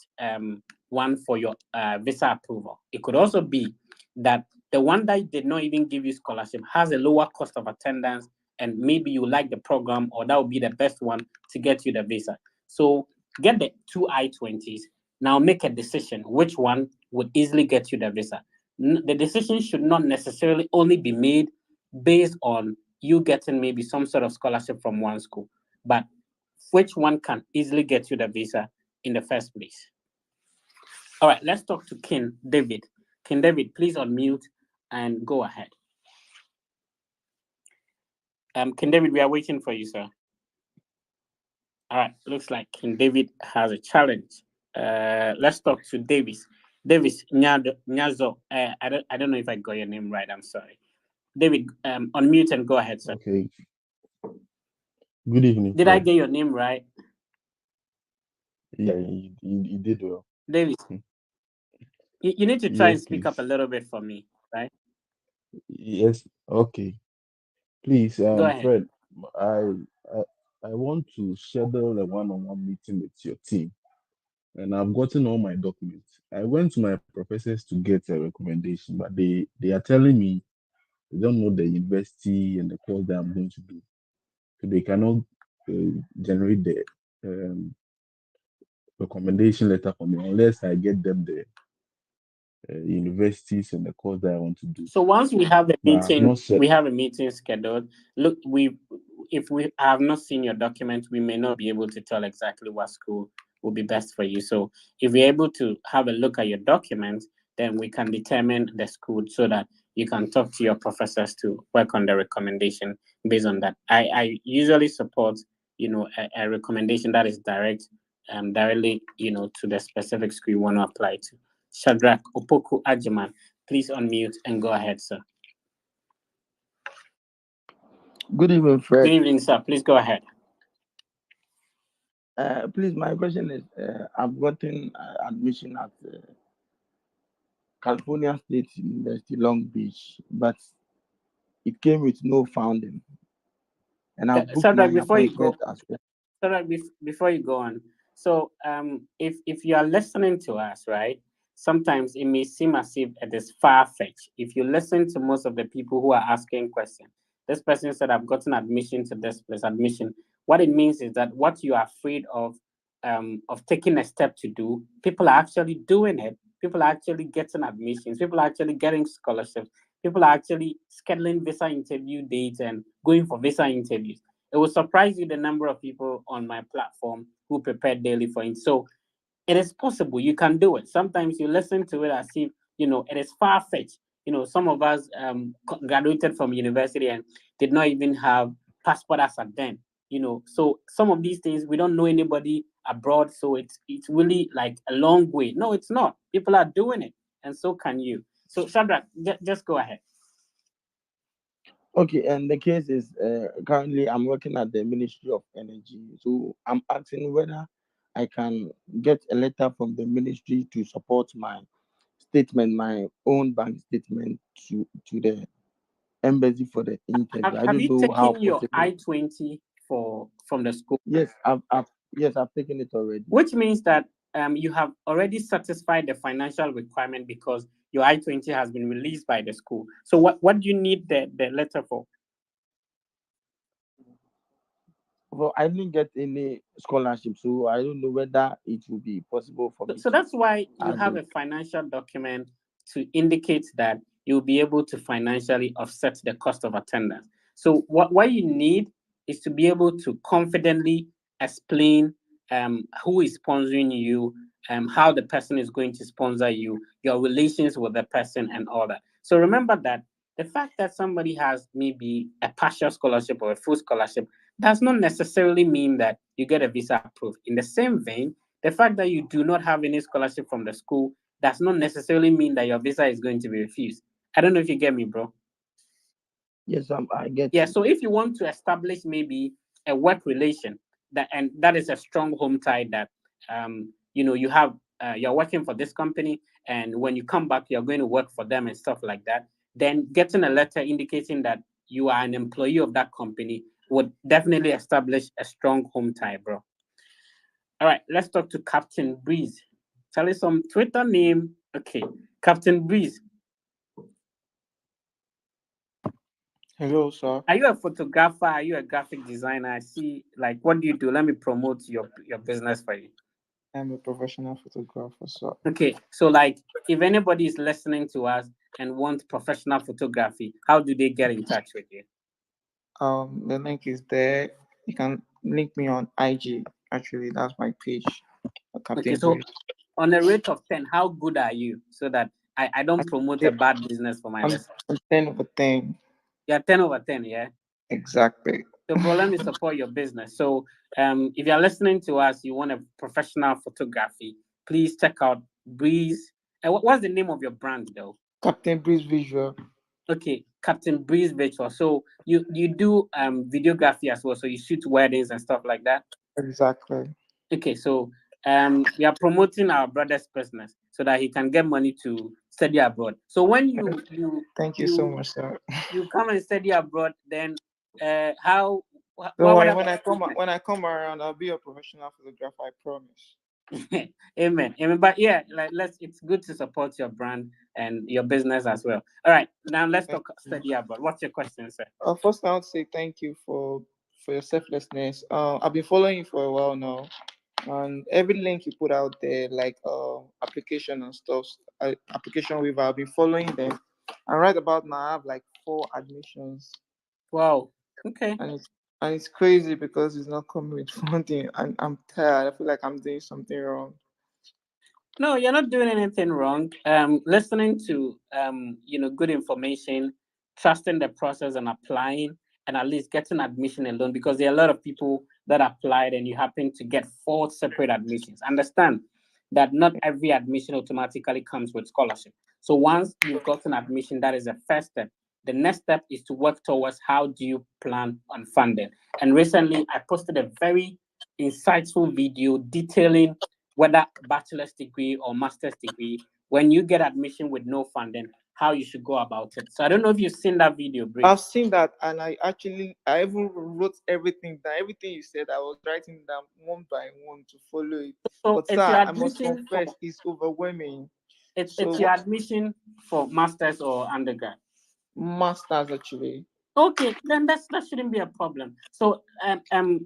one for your visa approval. It could also be that the one that did not even give you scholarship has a lower cost of attendance, and maybe you like the program, or that would be the best one to get you the visa. So get the 2 I-20s. Now make a decision which one would easily get you the visa. The decision should not necessarily only be made based on you getting maybe some sort of scholarship from one school, but which one can easily get you the visa in the first place. All right, let's talk to King David. King David, please unmute and go ahead. King David, we are waiting for you, sir. All right, looks like King David has a challenge. Let's talk to Davis. Davis Nyazo. I don't know if I got your name right. I'm sorry. David, unmute and go ahead, sir. Okay. Good evening. Did I get your name right? Yeah, you did well. Davis, you need to try and speak up a little bit for me, right? Yes. Okay. Please, Go ahead. Fred, I want to schedule a one-on-one meeting with your team, and I've gotten all my documents. I went to my professors to get a recommendation, but they are telling me they don't know the university and the course that I'm going to do, so they cannot generate the recommendation letter for me unless I get them the universities and the course that I want to do. So once we have a But I've meeting, not said, we have a meeting scheduled. Look, if we have not seen your document, we may not be able to tell exactly what school will be best for you. So if we're able to have a look at your documents, then we can determine the school so that you can talk to your professors to work on the recommendation based on that. I usually support, a recommendation that is directly, to the specific school you want to apply to. Shadrach Opoku Ajiman, please unmute and go ahead, sir. Good evening, Fred. Good evening, sir. Please go ahead. Please, my question is, I've gotten admission at California State University, Long Beach, but it came with no funding. And I've booked my appointment as well. Shadrach, before you go on, so if you are listening to us, right, sometimes it may seem as if it is far-fetched. If you listen to most of the people who are asking questions, this person said, I've gotten admission to this place, admission. What it means is that what you are afraid of taking a step to do, people are actually doing it. People are actually getting admissions. People are actually getting scholarships. People are actually scheduling visa interview dates and going for visa interviews. It will surprise you the number of people on my platform who prepare daily for it. So it is possible. You can do it. Sometimes you listen to it as if, it is far-fetched. Some of us graduated from university and did not even have passport as at then. So some of these things, we don't know anybody abroad. So it's really like a long way. No, it's not. People are doing it. And so can you. So Shadrach, just go ahead. Okay, and the case is currently I'm working at the Ministry of Energy. So I'm asking whether I can get a letter from the ministry to support my statement, my own bank statement to the embassy for the interview. Have you taken your I-20 from the school? Yes, I've taken it already. Which means that you have already satisfied the financial requirement because your I-20 has been released by the school. So what do you need the letter for? Well, I didn't get any scholarship, so I don't know whether it will be possible for me. So that's why you have a financial document to indicate that you'll be able to financially offset the cost of attendance. So what you need is to be able to confidently explain who is sponsoring you, how the person is going to sponsor you, your relations with the person and all that. So remember that the fact that somebody has maybe a partial scholarship or a full scholarship does not necessarily mean that you get a visa approved. In the same vein, the fact that you do not have any scholarship from the school does not necessarily mean that your visa is going to be refused. I don't know if you get me, bro. Yes, I get. Yeah, so if you want to establish maybe a work relation, that is a strong home tie that you have you're working for this company, and when you come back, you're going to work for them and stuff like that. Then getting a letter indicating that you are an employee of that company would definitely establish a strong home tie, bro. All right, let's talk to Captain Breeze. Tell us some Twitter name. Okay, Captain Breeze. Hello, sir. Are you a photographer? Are you a graphic designer? I see. Like, what do you do? Let me promote your business for you. I'm a professional photographer, sir. Okay, so like, if anybody is listening to us and wants professional photography, how do they get in touch with you? The link is there. You can link me on IG. Actually, that's my page. Okay, so on a rate of 10, how good are you? So that I don't promote a bad business for my listeners. I'm 10 over 10. Yeah, 10 over 10, yeah? Exactly. So, bro, let me support your business. So, if you're listening to us, you want a professional photography, please check out Breeze. What's the name of your brand though? Captain Breeze Visual. Okay, Captain Breeze Visual. So you do videography as well. So you shoot weddings and stuff like that. Exactly. Okay, so we are promoting our brother's business so that he can get money to study abroad. So when you thank you so much, sir. You come and study abroad, then how? Don't worry, when I come around, I'll be a professional photographer. I promise. Amen. But yeah, it's good to support your brand and your business as well. All right, now let's talk study abroad. What's your question, sir? First, I want to say thank you for your selflessness. I've been following you for a while now, and every link you put out there, like application and stuff, application waiver, I've been following them. And right about now, I have like 4 admissions. Wow. Okay. And it's crazy because it's not coming with funding, and I'm tired. I feel like I'm doing something wrong. No, you're not doing anything wrong. Listening to good information, trusting the process and applying, and at least getting admission alone, because there are a lot of people that applied and you happen to get 4 separate admissions. Understand that not every admission automatically comes with scholarship. So once you've gotten admission, that is the first step. The next step is to work towards how do you plan on funding. And recently, I posted a very insightful video detailing whether bachelor's degree or master's degree, when you get admission with no funding, how you should go about it. So I don't know if you've seen that video, Bridge. I've seen that, and I even wrote everything down. Everything you said, I was writing down one by one to follow it. So but sir, I must confess, it's overwhelming. It's your admission for master's or undergrad? Masters, actually. Okay, then that shouldn't be a problem. So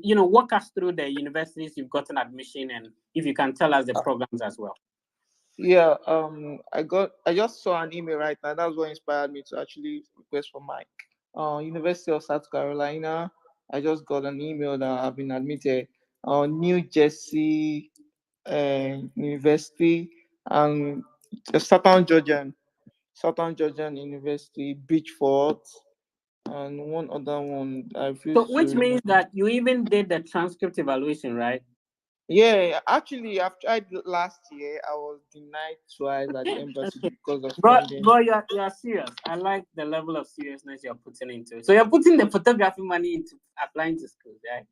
walk us through the universities you've gotten admission, and if you can tell us the programs as well. Yeah, I just saw an email right now. That's what inspired me to actually request for my University of South Carolina. I just got an email that I've been admitted. New Jersey University, and Southern Georgian University, Beachford, and one other one. So which means that you even did the transcript evaluation, right? Yeah, actually, I've tried last year. I was denied twice at the embassy because of funding. Bro, you're serious. I like the level of seriousness you're putting into it. So you're putting the photography money into applying to school, right?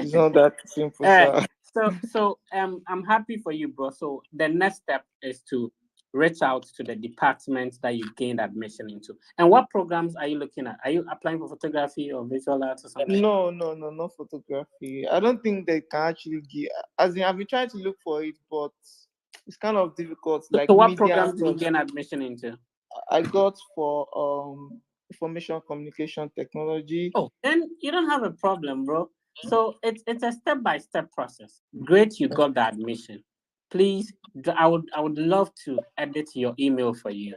It's not that simple, sir. So I'm happy for you, bro. So the next step is to reach out to the department that you gained admission into. And what programs are you looking at? Are you applying for photography or visual arts or something? No, not photography. I don't think they can actually give. As in, I've been trying to look for it, but it's kind of difficult. So what programs did you gain admission into? I got for information communication technology. Oh, then you don't have a problem, bro. So it's a step-by-step process. Great, you got the admission. Please, I would love to edit your email for you.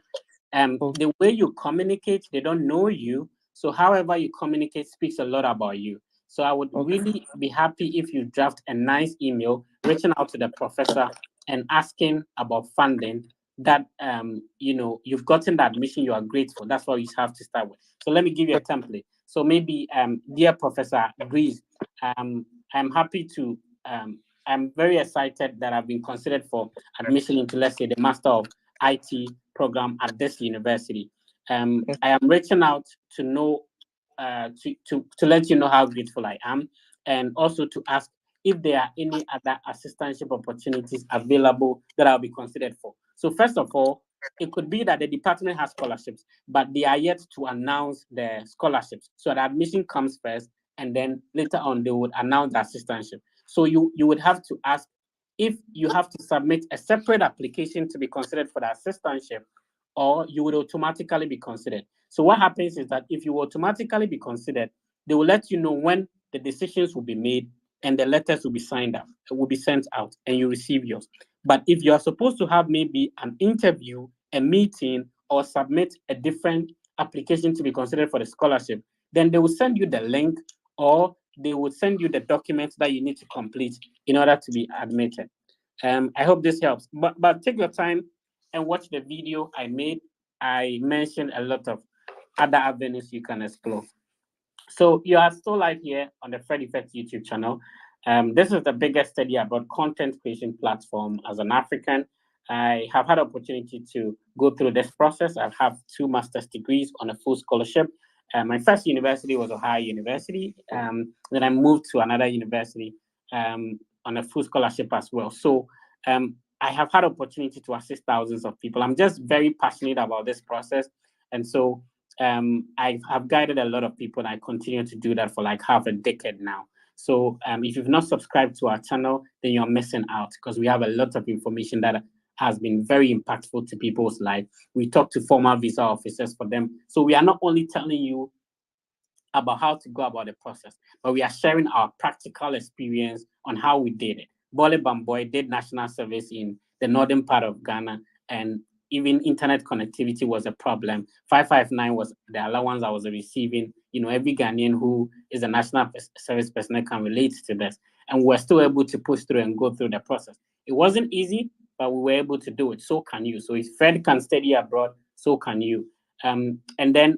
The way you communicate, they don't know you. So however you communicate speaks a lot about you. So I would really be happy if you draft a nice email reaching out to the professor and asking about funding that you've gotten the admission, you are grateful. That's what you have to start with. So let me give you a template. So maybe dear Professor Breeze, I'm happy to I'm very excited that I've been considered for admission into, let's say, the Master of IT program at this university. I am reaching out to know to let you know how grateful I am, and also to ask if there are any other assistantship opportunities available that I'll be considered for. So first of all, it could be that the department has scholarships, but they are yet to announce the scholarships. So the admission comes first, and then later on they would announce the assistantship. So you would have to ask if you have to submit a separate application to be considered for the assistantship, or you would automatically be considered. So what happens is that if you automatically be considered, they will let you know when the decisions will be made and the letters will be signed up, will be sent out, and you receive yours. But if you are supposed to have maybe an interview, a meeting, or submit a different application to be considered for the scholarship, then they will send you the link, or they will send you the documents that you need to complete in order to be admitted. I hope this helps. But take your time and watch the video I made. I mentioned a lot of other avenues you can explore. So you are still live here on the Fred Effect YouTube channel. This is the biggest study abroad content creation platform as an African. I have had opportunity to go through this process. I have 2 master's degrees on a full scholarship. My first university was Ohio University. Then I moved to another university on a full scholarship as well. So I have had opportunity to assist thousands of people. I'm just very passionate about this process. And so I have guided a lot of people, and I continue to do that for like half a decade now. So if you've not subscribed to our channel, then you're missing out, because we have a lot of information that has been very impactful to people's life. We talk to former visa officers for them. So we are not only telling you about how to go about the process, but we are sharing our practical experience on how we did it. Bole Bamboy did national service in the northern part of Ghana, and even internet connectivity was a problem. 559 was the allowance I was receiving. Every Ghanaian who is a national service personnel can relate to this. And we're still able to push through and go through the process. It wasn't easy, but we were able to do it. So can you. So if Fred can study abroad, so can you. And then,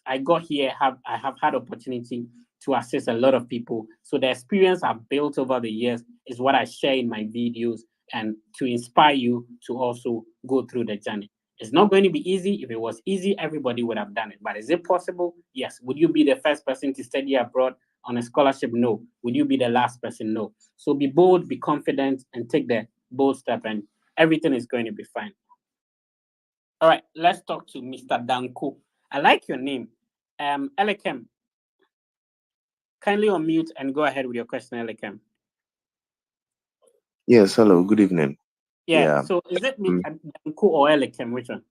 I got here, I have had opportunity to assist a lot of people. So the experience I've built over the years is what I share in my videos, and to inspire you to also go through the journey. It's not going to be easy. If it was easy, everybody would have done it. But is it possible? Yes. Would you be the first person to study abroad on a scholarship? No. Would you be the last person? No. So be bold, be confident, and take the bold step, and everything is going to be fine. All right, let's talk to Mr. Danko. I like your name. Elekem, kindly unmute and go ahead with your question, Elekem. Yes, hello, good evening. Yeah. So is it Mr. Danko or Elekem? Which one?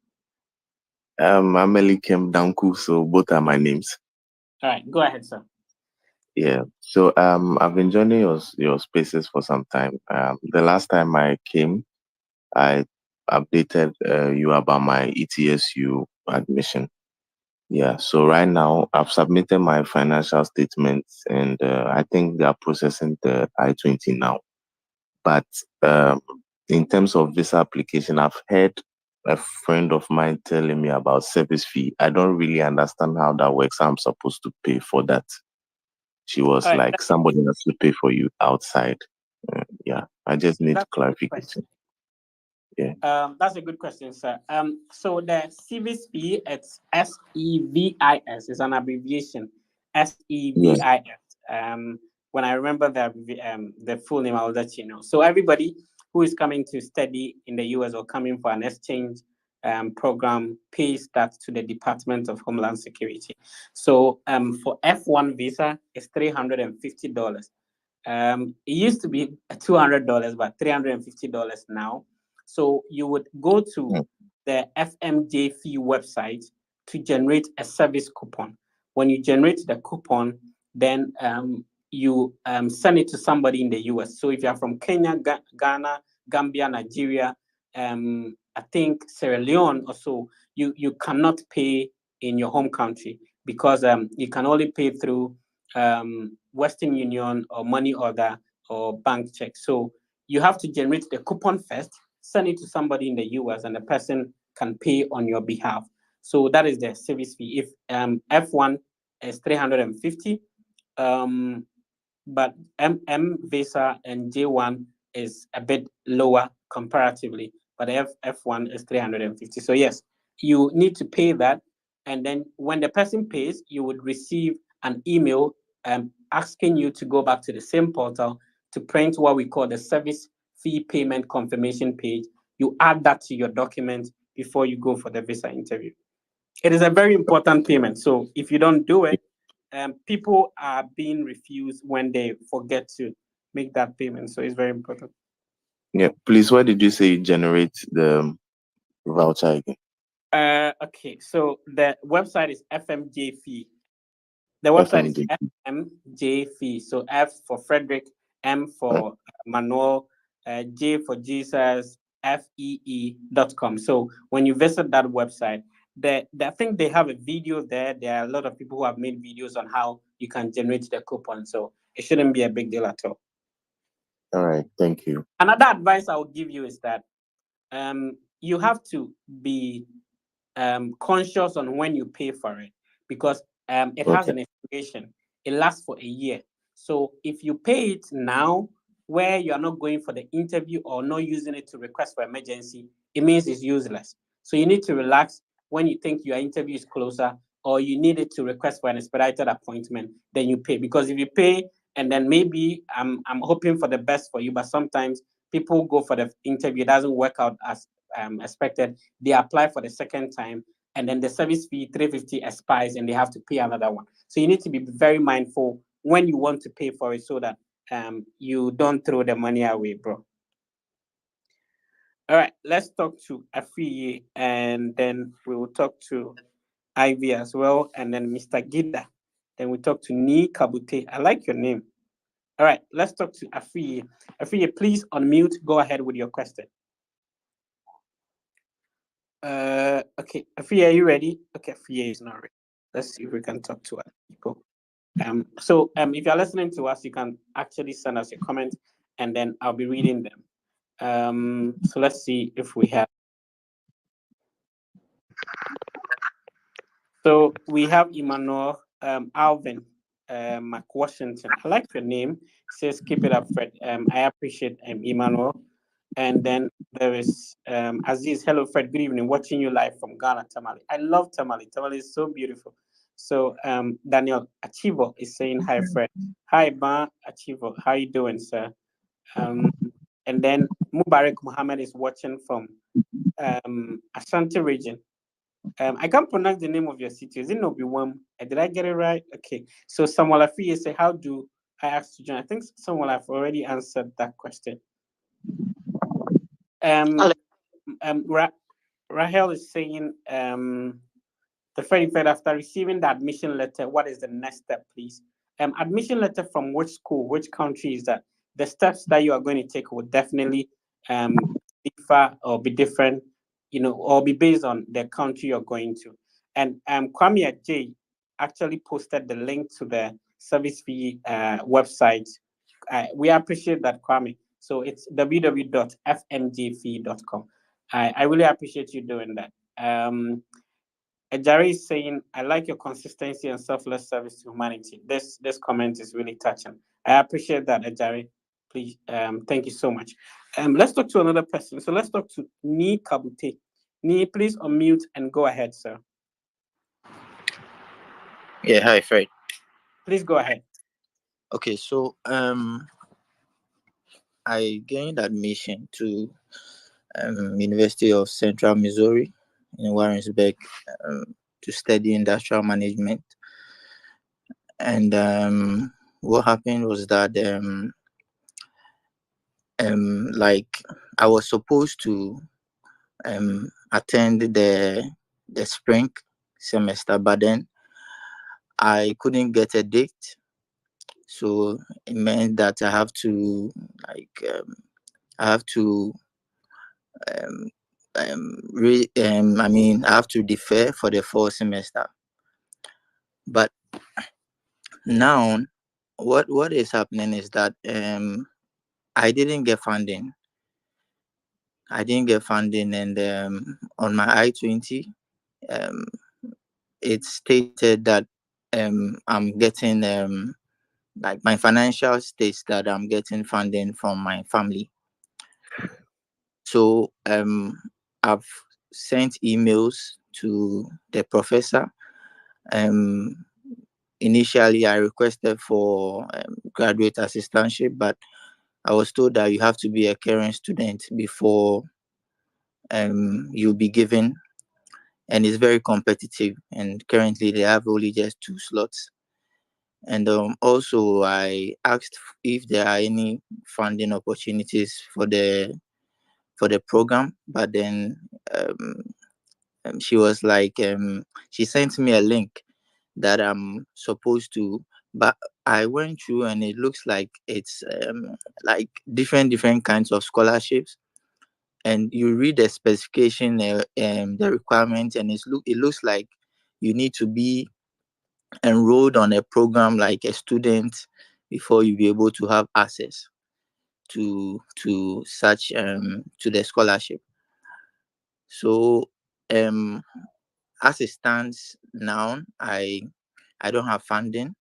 I'm Elikem Danku, so both are my names. All right, go ahead, sir. Yeah. So I've been joining your spaces for some time. The last time I came, I updated you about my ETSU admission. Yeah. So right now I've submitted my financial statements, and I think they are processing the I-20 now. But in terms of visa application, I've heard a friend of mine telling me about service fee. I don't really understand how that works. I'm supposed to pay for that. She was like, somebody has to pay for you outside. Yeah, I just need clarification. Yeah. That's a good question, sir. So the SEVIS fee, it's SEVIS, is an abbreviation. SEVIS. When I remember the full name, I'll let you know. So everybody who is coming to study in the US or coming for an exchange program pays that to the Department of Homeland Security. So for F1 visa, it's $350. It used to be $200, but $350 now. So you would go to the FMJ fee website to generate a service coupon. When you generate the coupon, then you send it to somebody in the US. So if you're from Kenya, Ghana, Gambia, Nigeria, I think Sierra Leone or so, you cannot pay in your home country, because you can only pay through Western Union or money order or bank check. So you have to generate the coupon first, send it to somebody in the US, and the person can pay on your behalf. So that is the service fee. If F1 is $350, but M visa and J1 is a bit lower comparatively, but F1 is $350. So yes, you need to pay that, and then when the person pays, you would receive an email asking you to go back to the same portal to print what we call the service fee payment confirmation page. You add that to your document before you go for the visa interview. It is a very important payment. So if you don't do it, people are being refused when they forget to make that payment. So it's very important. Yeah, please, why did you say you generate the voucher again? Okay, so the website is FMJ fee. The website is FMJ fee. So F for Frederick, M for Manuel, J for Jesus, FEE.com. So when you visit that website, I think they have a video there. There are a lot of people who have made videos on how you can generate the coupon. So it shouldn't be a big deal at all. All right, thank you. Another advice I would give you is that you have to be conscious on when you pay for it, because it has an expiration. It lasts for a year. So if you pay it now, where you are not going for the interview or not using it to request for emergency, it means it's useless. So you need to relax when you think your interview is closer or you need it to request for an expedited appointment, then you pay. Because if you pay and then maybe I'm hoping for the best for you, but sometimes people go for the interview, it doesn't work out as expected. They apply for the second time and then the service fee 350 expires and they have to pay another one. So you need to be very mindful when you want to pay for it so that you don't throw the money away, bro. All right, let's talk to Afiye and then we will talk to Ivy as well, and then Mr. Gida. Then we talk to Ni Kabute. I like your name. All right, let's talk to Afiye. Afiye, please unmute. Go ahead with your question. Okay, Afiye, are you ready? Okay, Afiye is not ready. Let's see if we can talk to other people. So if you're listening to us, you can actually send us a comment and then I'll be reading them. So let's see if we have. So we have Emmanuel Alvin McWashington. I like your name. It says keep it up, Fred. I appreciate Emmanuel. And then there is Aziz. Hello, Fred. Good evening. Watching you live from Ghana, Tamale. I love Tamale. Tamale is so beautiful. So Daniel Achivo is saying hi, Fred. Hi, Ba Achivo. How you doing, sir? And then Mubarak Muhammad is watching from Ashanti region. I can't pronounce the name of your city. Is it Nobiwam? Did I get it right? Okay. So Samuel Afiye say, how do I ask to join? I think Samuel have already answered that question. Rahel is saying, the Freddy Fed, after receiving the admission letter, what is the next step, please? Admission letter from which school, which country is that? The steps that you are going to take will definitely differ or be different, or be based on the country you're going to. And Kwame J actually posted the link to the service fee website. We appreciate that, Kwame. So it's www.fmjfee.com. I really appreciate you doing that. Ajari is saying, I like your consistency and selfless service to humanity. This comment is really touching. I appreciate that, Ajari. Please, thank you so much. Let's talk to another person. So let's talk to Ni Kabute. Ni, please unmute and go ahead, sir. Yeah, hi, Fred. Please go ahead. Okay, so I gained admission to University of Central Missouri in Warrensburg to study industrial management. And what happened was that like I was supposed to attend the spring semester, but then I couldn't get a date. So it meant that I have to I have to I have to defer for the fall semester. But now what is happening is that I didn't get funding. And on my I-20 it stated that I'm getting like my financial states that I'm getting funding from my family. So I've sent emails to the professor. Initially I requested for graduate assistantship, but I was told that you have to be a current student before you'll be given, and it's very competitive, and currently they have only just 2 slots. And also I asked if there are any funding opportunities for the program, but then she was like she sent me a link that I'm supposed to, but I went through and it looks like it's like different kinds of scholarships, and you read the specification, the requirements, and it looks like you need to be enrolled on a program like a student before you be able to have access to such to the scholarship. So as it stands now, I don't have funding,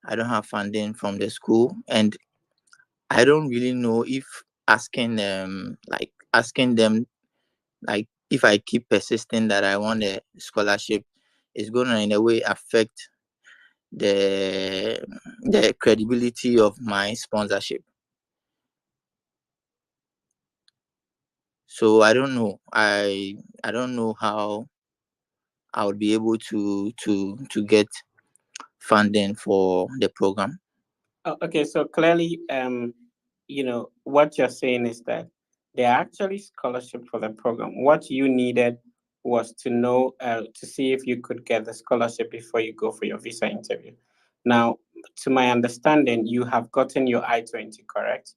I don't have funding from the school, and I don't really know if asking them like if I keep persisting that I want a scholarship is going to in a way affect the credibility of my sponsorship. So I don't know. I don't know how I would be able to get funding for the program. Oh, okay, so clearly, what you're saying is that there are actually scholarship for the program. What you needed was to know, to see if you could get the scholarship before you go for your visa interview. Now, to my understanding, you have gotten your I-20, correct?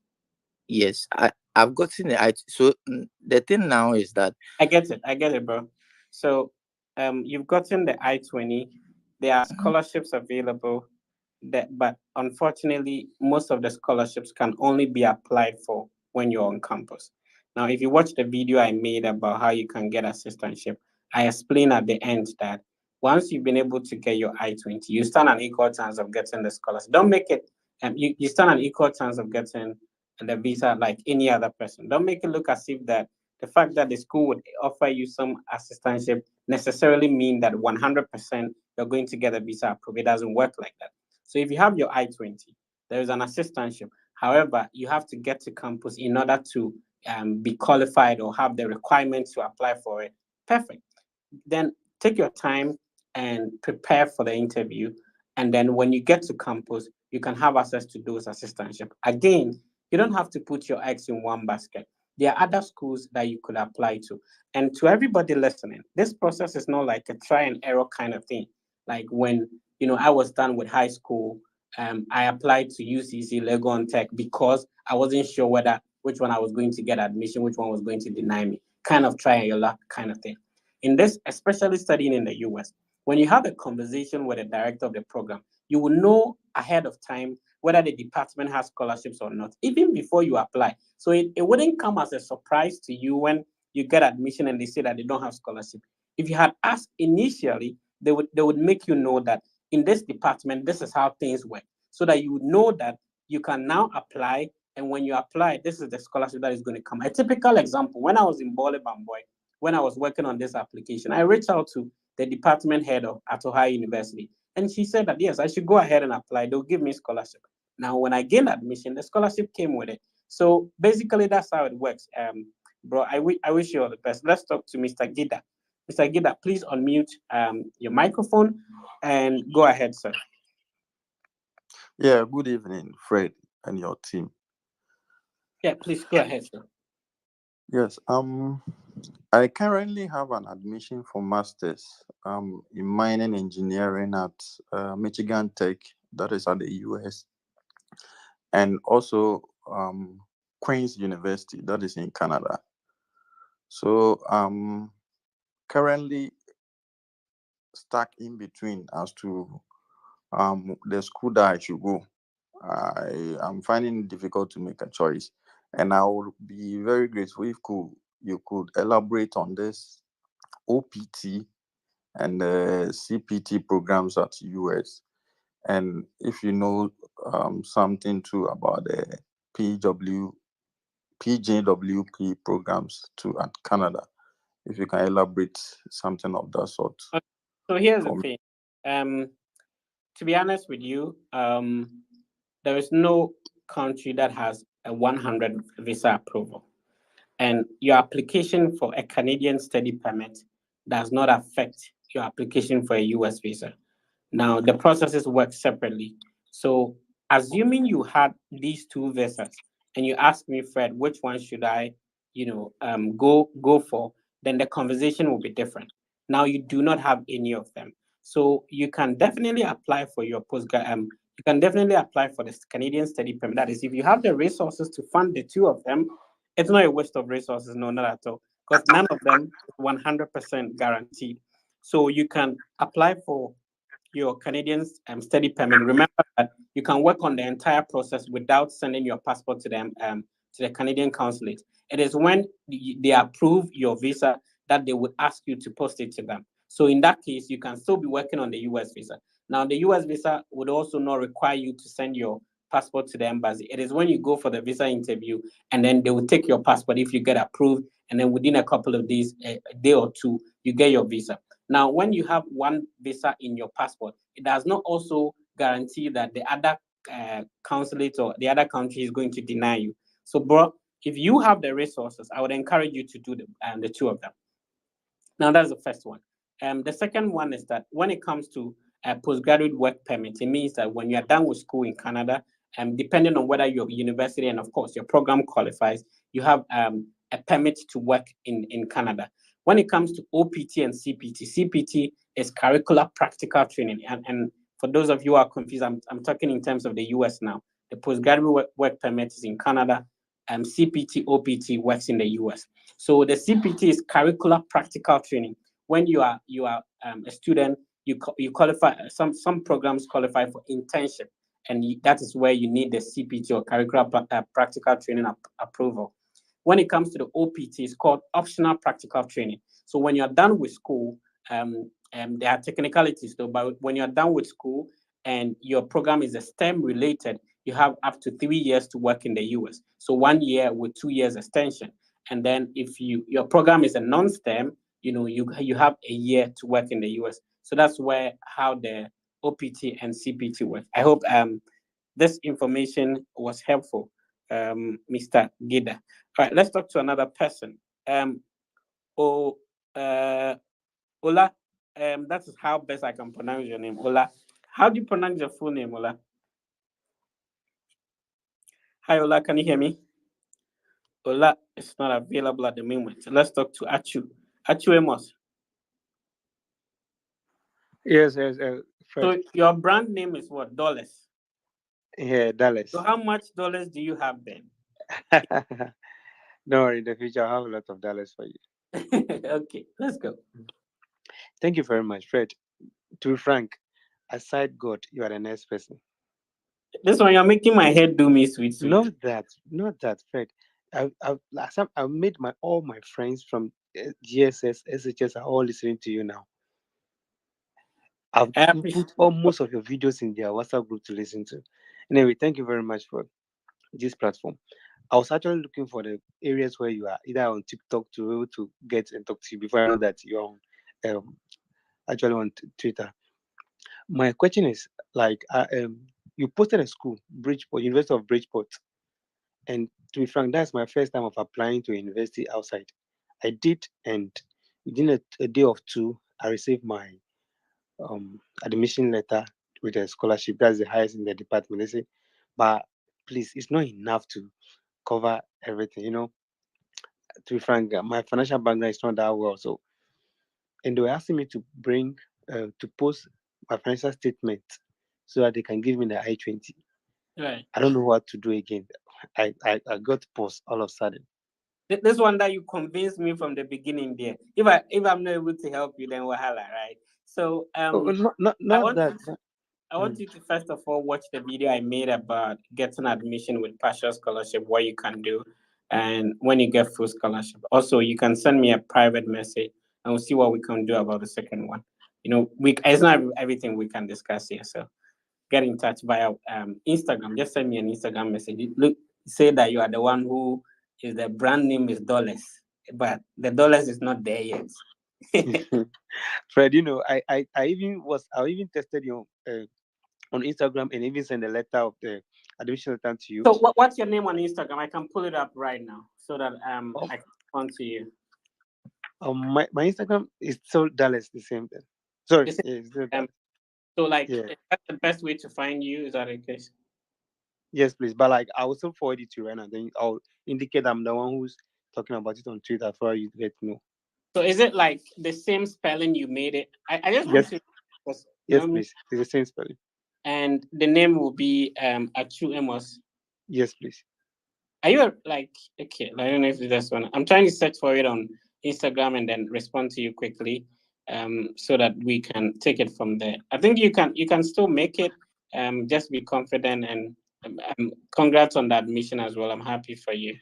Yes, I've gotten it. So the thing now is that I get it, bro. So, you've gotten the I-20. There are scholarships available, but unfortunately, most of the scholarships can only be applied for when you're on campus. Now, if you watch the video I made about how you can get assistantship, I explain at the end that once you've been able to get your I-20, you stand an equal chance of getting the scholarship. Don't make it, you stand an equal chance of getting the visa like any other person. Don't make it look as if that the fact that the school would offer you some assistantship necessarily mean that 100% you're going to get a visa approved. It doesn't work like that. So if you have your I-20, there is an assistantship. However, you have to get to campus in order to be qualified or have the requirements to apply for it. Perfect. Then take your time and prepare for the interview. And then when you get to campus, you can have access to those assistantship. Again, you don't have to put your eggs in one basket. There are other schools that you could apply to. And to everybody listening, this process is not like a try and error kind of thing. Like when I was done with high school, I applied to UCC Legon Tech because I wasn't sure which one I was going to get admission, which one was going to deny me. Kind of try your luck kind of thing. In this, especially studying in the US, when you have a conversation with the director of the program, you will know ahead of time whether the department has scholarships or not, even before you apply. So it wouldn't come as a surprise to you when you get admission and they say that they don't have scholarship. If you had asked initially, they would make you know that in this department, this is how things work, so that you would know that you can now apply. And when you apply, this is the scholarship that is going to come. A typical example, when I was in Bole Bamboy, when I was working on this application, I reached out to the department head at Ohio University, and she said that, yes, I should go ahead and apply. They'll give me scholarship. Now, when I gained admission, the scholarship came with it. So basically, that's how it works. Bro, I wish you all the best. Let's talk to Mr. Gida. Mr. Gida, please unmute your microphone and go ahead, sir. Yeah, good evening, Fred and your team. Yeah, please go ahead, sir. Yes, I currently have an admission for masters in mining engineering at Michigan Tech, that is at the US, and also Queen's University, that is in Canada. So currently stuck in between as to the school that I should go. I am finding it difficult to make a choice, and I would be very grateful if you could elaborate on this OPT and the CPT programs at US, and if you know something too about the PJWP programs too at Canada, if you can elaborate something of that sort. So here's the thing. To be honest with you, there is no country that has a 100 visa approval. And your application for a Canadian study permit does not affect your application for a US visa. Now, the processes work separately. So, assuming you had these two visas and you ask me, Fred, which one should I, go for, then the conversation will be different. Now, you do not have any of them. So, you can definitely apply for your you can definitely apply for the Canadian study permit. That is, if you have the resources to fund the two of them, it's not a waste of resources, no, not at all, because none of them is 100% guaranteed. So you can apply for your Canadian study permit. Remember that you can work on the entire process without sending your passport to them to the Canadian consulate. It is when they approve your visa that they would ask you to post it to them. So in that case, you can still be working on the US visa. Now, the US visa would also not require you to send your passport to the embassy. It is when you go for the visa interview, and then they will take your passport if you get approved, and then within a couple of days, a day or two, you get your visa. Now, when you have one visa in your passport, it does not also guarantee that the other consulate or the other country is going to deny you. So, bro, if you have the resources, I would encourage you to do the two of them. Now, that's the first one. The second one is that when it comes to a postgraduate work permit, it means that when you're done with school in Canada, depending on whether your university and, of course, your program qualifies, you have a permit to work in Canada. When it comes to OPT and CPT, CPT is curricular practical training. And for those of you who are confused, I'm talking in terms of the US now. The postgraduate work permit is in Canada. CPT, OPT works in the US. So the CPT is curricular practical training. When you are a student, you qualify. Some programs qualify for internship, and that is where you need the CPT or curricular practical training approval. When it comes to the OPT, it's called optional practical training. So when you're done with school, there are technicalities though, but when you're done with school and your program is a STEM related, you have up to 3 years to work in the US. So 1 year with 2 years extension. And then if your program is a non-STEM, you have a year to work in the US. So that's how the OPT and CPT work. I hope this information was helpful, Mr. Gida. All right, let's talk to another person. Ola, that is how best I can pronounce your name, Ola. How do you pronounce your full name, Ola? Hi, Ola, can you hear me? Ola is not available at the moment. Let's talk to Achu. Achu Amos. Yes. So your brand name is what? Dollars? Yeah, dollars. So how much dollars do you have then? No, in the future, I'll have a lot of dollars for you. Okay, let's go. Thank you very much, Fred. To be frank, aside God, you are the next person. This one, you're making my head do me sweet. Not that, Fred. I've made all my friends from GSS, SHS are all listening to you now. I've put almost of your videos in their WhatsApp group to listen to. Anyway, thank you very much for this platform. I was actually looking for the areas where you are either on TikTok to be able to get and talk to you before I know that you're on actually on Twitter. My question is you posted a school, Bridgeport, University of Bridgeport. And to be frank, that's my first time of applying to a university outside. I did, and within a day or two, I received my admission letter with a scholarship. That's the highest in the department. They say, but please, it's not enough to cover everything. To be frank, my financial background is not that well. So, and they were asking me to bring to post my financial statement so that they can give me the I-20. Right. I don't know what to do again. I got paused all of a sudden. This one that you convinced me from the beginning there. If I'm not able to help you, then wahala, right? So I want you to first of all watch the video I made about getting admission with partial scholarship, what you can do, and when you get full scholarship. Also, you can send me a private message and we'll see what we can do about the second one. It's not everything we can discuss here, so get in touch via Instagram. Just send me an Instagram message. Say that you are the one who is the brand name is Dollars, but the Dollars is not there yet. Fred, I even tested you on Instagram and even send a letter of the admission letter to you. So what's your name on Instagram? I can pull it up right now so that I can respond to you. My Instagram is still Dallas, the same thing. Sorry. So that's the best way to find you. Is that the case? Yes, please. But I will still forward it to you right now. Then I'll indicate I'm the one who's talking about it on Twitter for you to get to know. So is it like the same spelling you made it? I just want to. Yes, please. It's the same spelling. And the name will be Achu Amos. Yes, please. Are you okay? I don't know if this one. I'm trying to search for it on Instagram and then respond to you quickly, so that we can take it from there. I think you can still make it. Just be confident and congrats on the admission as well. I'm happy for you.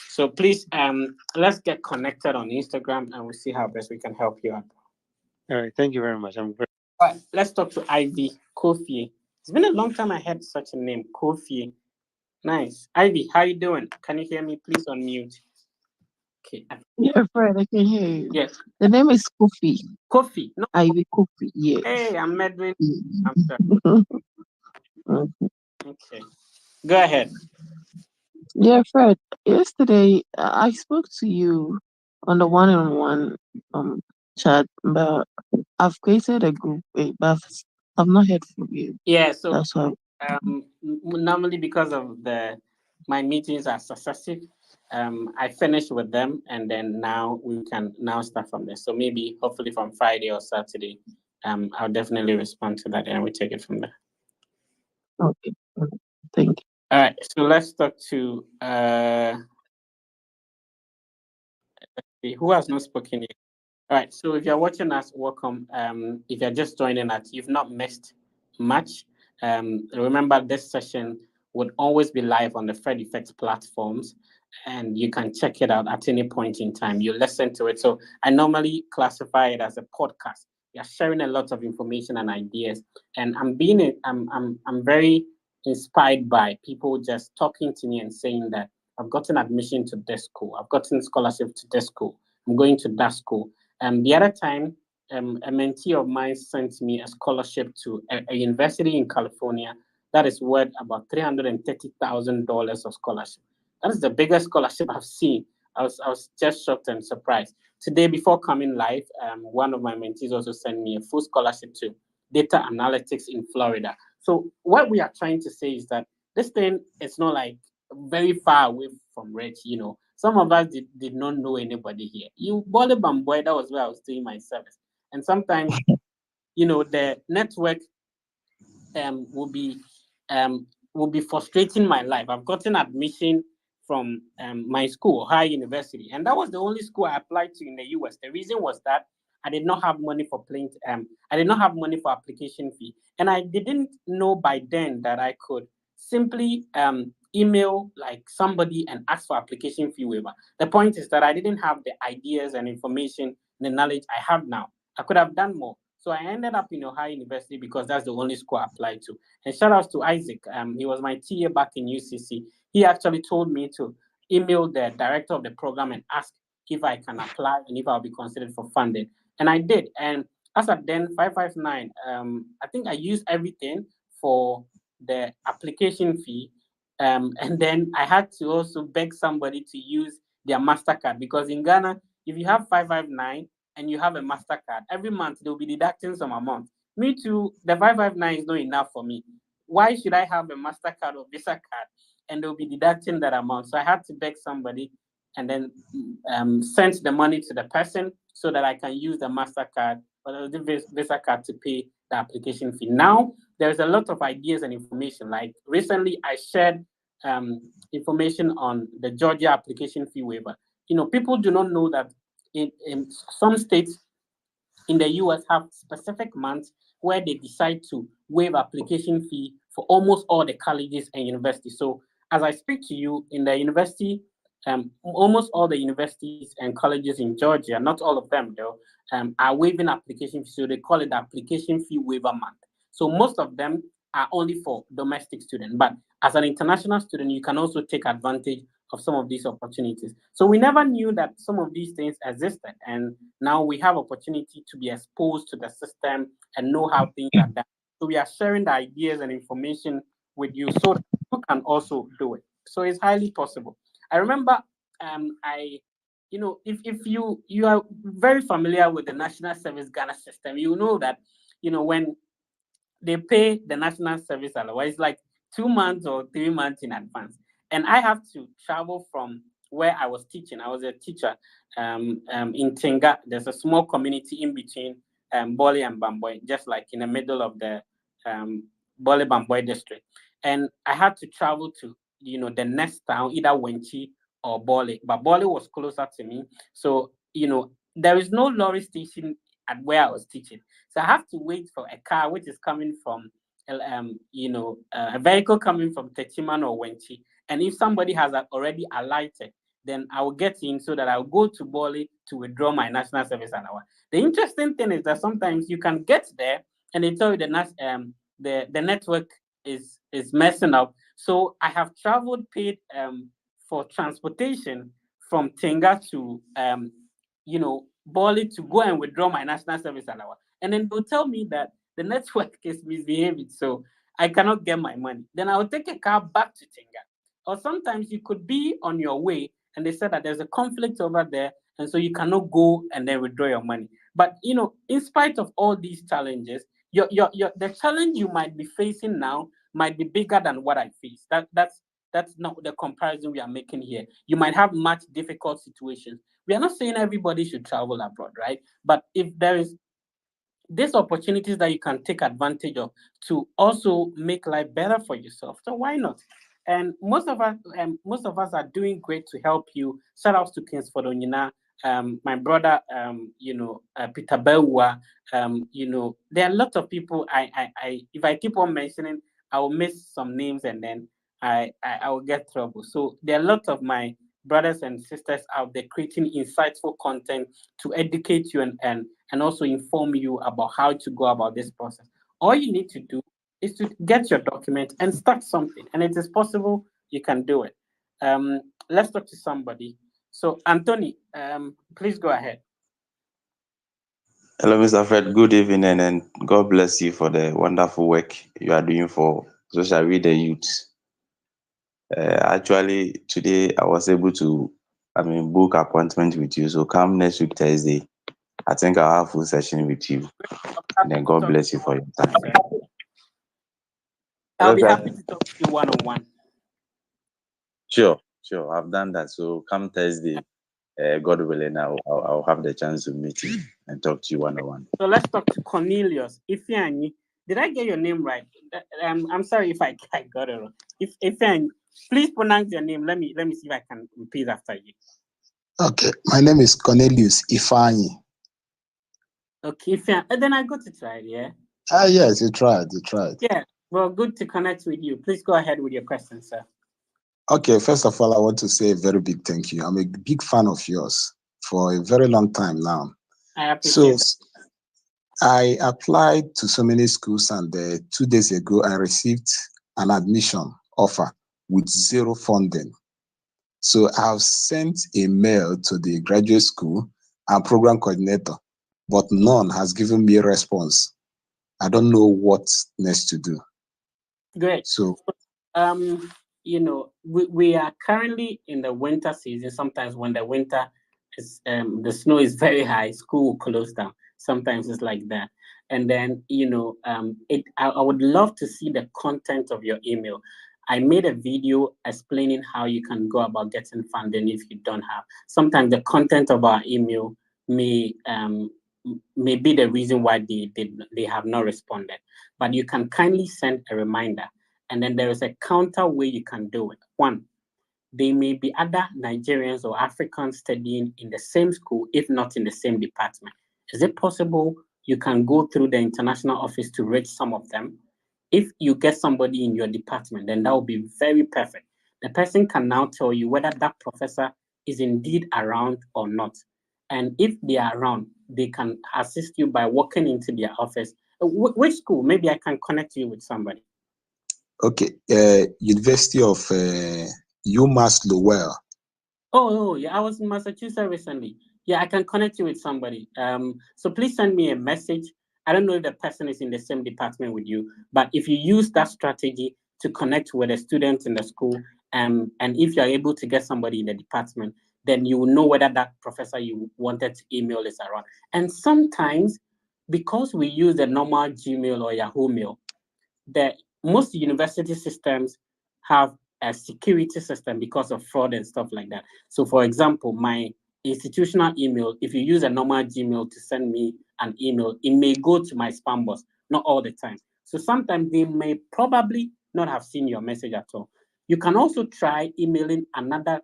So please, let's get connected on Instagram and we'll see how best we can help you out. All right. Thank you very much. I'm very All right, let's talk to Ivy Kofi. It's been a long time I heard such a name, Kofi. Nice. Ivy, how you doing? Can you hear me? Please unmute. Okay. Yeah, Fred, I can hear you. Yes. The name is Kofi. Kofi. No. Ivy Kofi, yes. Hey, I'm Medwin. I'm sorry. Okay. Go ahead. Yeah, Fred, yesterday I spoke to you on the one-on-one chat, but I've created a group, but I've not heard from you. Yeah, so that's why. Normally because of my meetings are successive, I finish with them and then now we can now start from there. So maybe hopefully from Friday or Saturday, I'll definitely respond to that and we take it from there. Okay, thank you. All right, so let's talk to who has not spoken yet. All right, so if you're watching us, welcome. If you're just joining us, you've not missed much. Remember, this session would always be live on the Fred Effect platforms, and you can check it out at any point in time. You listen to it. So I normally classify it as a podcast. You're sharing a lot of information and ideas, and I'm very inspired by people just talking to me and saying that I've gotten admission to this school, I've gotten scholarship to this school, I'm going to that school. The other time, a mentee of mine sent me a scholarship to a university in California that is worth about $330,000 of scholarship. That is the biggest scholarship I've seen. I was just shocked and surprised. Today, before coming live, one of my mentees also sent me a full scholarship to data analytics in Florida. So what we are trying to say is that this thing is not like very far away from Rich, you know. Some of us did not know anybody here. You Bole Bamboy, that was where I was doing my service. And sometimes, you know, the network will be frustrating my life. I've gotten admission from my school, High University, and that was the only school I applied to in the US. The reason was that I did not have money for I did not have money for application fee, and I didn't know by then that I could simply email like somebody and ask for application fee waiver. The point is that I didn't have the ideas and information, the knowledge I have now. I could have done more. So I ended up in Ohio University because that's the only school I applied to. And shout out to Isaac. He was my TA back in UCC. He actually told me to email the director of the program and ask if I can apply and if I'll be considered for funding. And I did. And as of then, 559, I think I used everything for the application fee. And then I had to also beg somebody to use their MasterCard because in Ghana, if you have 559 and you have a MasterCard, every month they'll be deducting some amount. Me too, the 559 is not enough for me. Why should I have a MasterCard or Visa card and they'll be deducting that amount? So I had to beg somebody and then send the money to the person so that I can use the MasterCard or the Visa card to pay the application fee. Now, there's a lot of ideas and information. Like recently, I shared information on the Georgia application fee waiver. You know, people do not know that in some states in the US have specific months where they decide to waive application fee for almost all the colleges and universities. So as I speak to you in the university, almost all the universities and colleges in Georgia, not all of them though, are waiving application fee. So they call it the application fee waiver month. So most of them are only for domestic students. But as an international student, you can also take advantage of some of these opportunities. So we never knew that some of these things existed. And now we have opportunity to be exposed to the system and know how things are done. So we are sharing the ideas and information with you so that you can also do it. So it's highly possible. I remember if you are very familiar with the National Service Ghana system, you know that, when they pay the National Service allowance, it's like 2 months or 3 months in advance. And I have to travel from where I was teaching. I was a teacher in Tinga. There's a small community in between Bole and Bamboy, just like in the middle of the Bole Bamboy district. And I had to travel to, the next town, either Wenchi or Bole. But Bole was closer to me. So, there is no lorry station at where I was teaching. So I have to wait for a car which is coming from, a vehicle coming from Techiman or Wenchi. And if somebody has already alighted, then I will get in so that I'll go to Bole to withdraw my National Service allowance. The interesting thing is that sometimes you can get there and they tell you the network is messing up. So I have traveled paid for transportation from Tenga to Bali to go and withdraw my national service allowance. And then they'll tell me that the network is misbehaving, so I cannot get my money. Then I'll take a car back to Tenga. Or sometimes you could be on your way and they said that there's a conflict over there, and so you cannot go and then withdraw your money. But in spite of all these challenges, the challenge you might be facing now might be bigger than what I face. That's not the comparison we are making here. You might have much difficult situations. We are not saying everybody should travel abroad, right? But if there is these opportunities that you can take advantage of to also make life better for yourself, so why not? And most of us are doing great to help you. Shout outs to Kings for my brother, Peter Belwa. There are a lot of people. I if I keep on mentioning, I will miss some names, and then I will get trouble. So there are a lot of my brothers and sisters out there creating insightful content to educate you and also inform you about how to go about this process. All you need to do is to get your document and start something, and it is possible. You can do it. Let's talk to somebody. So, Anthony, please go ahead. Hello, Mr. Fred. Good evening, and God bless you for the wonderful work you are doing for Social with the Youth. Actually, today I was able to, book appointment with you. So come next week, Thursday. I think I'll have full session with you. And then God bless you for your time. I'll be happy to talk to you one-on-one. Sure. I've done that. So come Thursday, God willing, I'll have the chance to meet you and talk to you one-on-one. So let's talk to Cornelius Ifeanyi. Did I get your name right? I'm sorry if I got it wrong. If Ifeanyi, please pronounce your name. Let me see if I can repeat after you. Okay, my name is Cornelius Ifeanyi. Okay, Ifeanyi. And then I got it right, yeah? Yes, you tried. Yeah, well, good to connect with you. Please go ahead with your question, sir. Okay, first of all, I want to say a very big thank you. I'm a big fan of yours for a very long time now. I appreciate it. I applied to so many schools, and 2 days ago, I received an admission offer with zero funding. So I've sent a mail to the graduate school and program coordinator, but none has given me a response. I don't know what next to do. Great. So, we are currently in the winter season. Sometimes when the winter is, the snow is very high, school will close down. Sometimes it's like that. And then, I would love to see the content of your email. I made a video explaining how you can go about getting funding if you don't have. Sometimes the content of our email may be the reason why they have not responded. But you can kindly send a reminder. And then there is a counter way you can do it. One, they may be other Nigerians or Africans studying in the same school, if not in the same department. Is it possible you can go through the international office to reach some of them? If you get somebody in your department, then that will be very perfect. The person can now tell you whether that professor is indeed around or not. And if they are around, they can assist you by walking into their office. Which school? Maybe I can connect you with somebody. okay, University of UMass Lowell. Oh, yeah, I was in Massachusetts recently. Yeah, I can connect you with somebody. So please send me a message. I don't know if the person is in the same department with you, but if you use that strategy to connect with a student in the school, and if you're able to get somebody in the department, then you will know whether that professor you wanted to email is around. And sometimes, because we use the normal Gmail or Yahoo Mail, most university systems have a security system because of fraud and stuff like that. So, for example, my institutional email, if you use a normal Gmail to send me an email, it may go to my spam box, not all the time. So sometimes they may probably not have seen your message at all. You can also try emailing another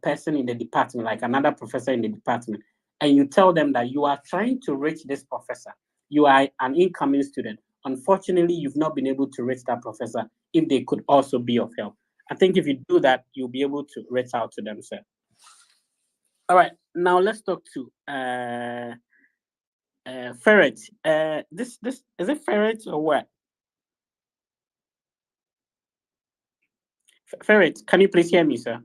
person in the department, like another professor in the department, and you tell them that you are trying to reach this professor. You are an incoming student. Unfortunately, you've not been able to reach that professor if they could also be of help. I think if you do that, you'll be able to reach out to them, sir. All right, now let's talk to Ferret. This is it ferret or what? Ferret, can you please hear me, sir?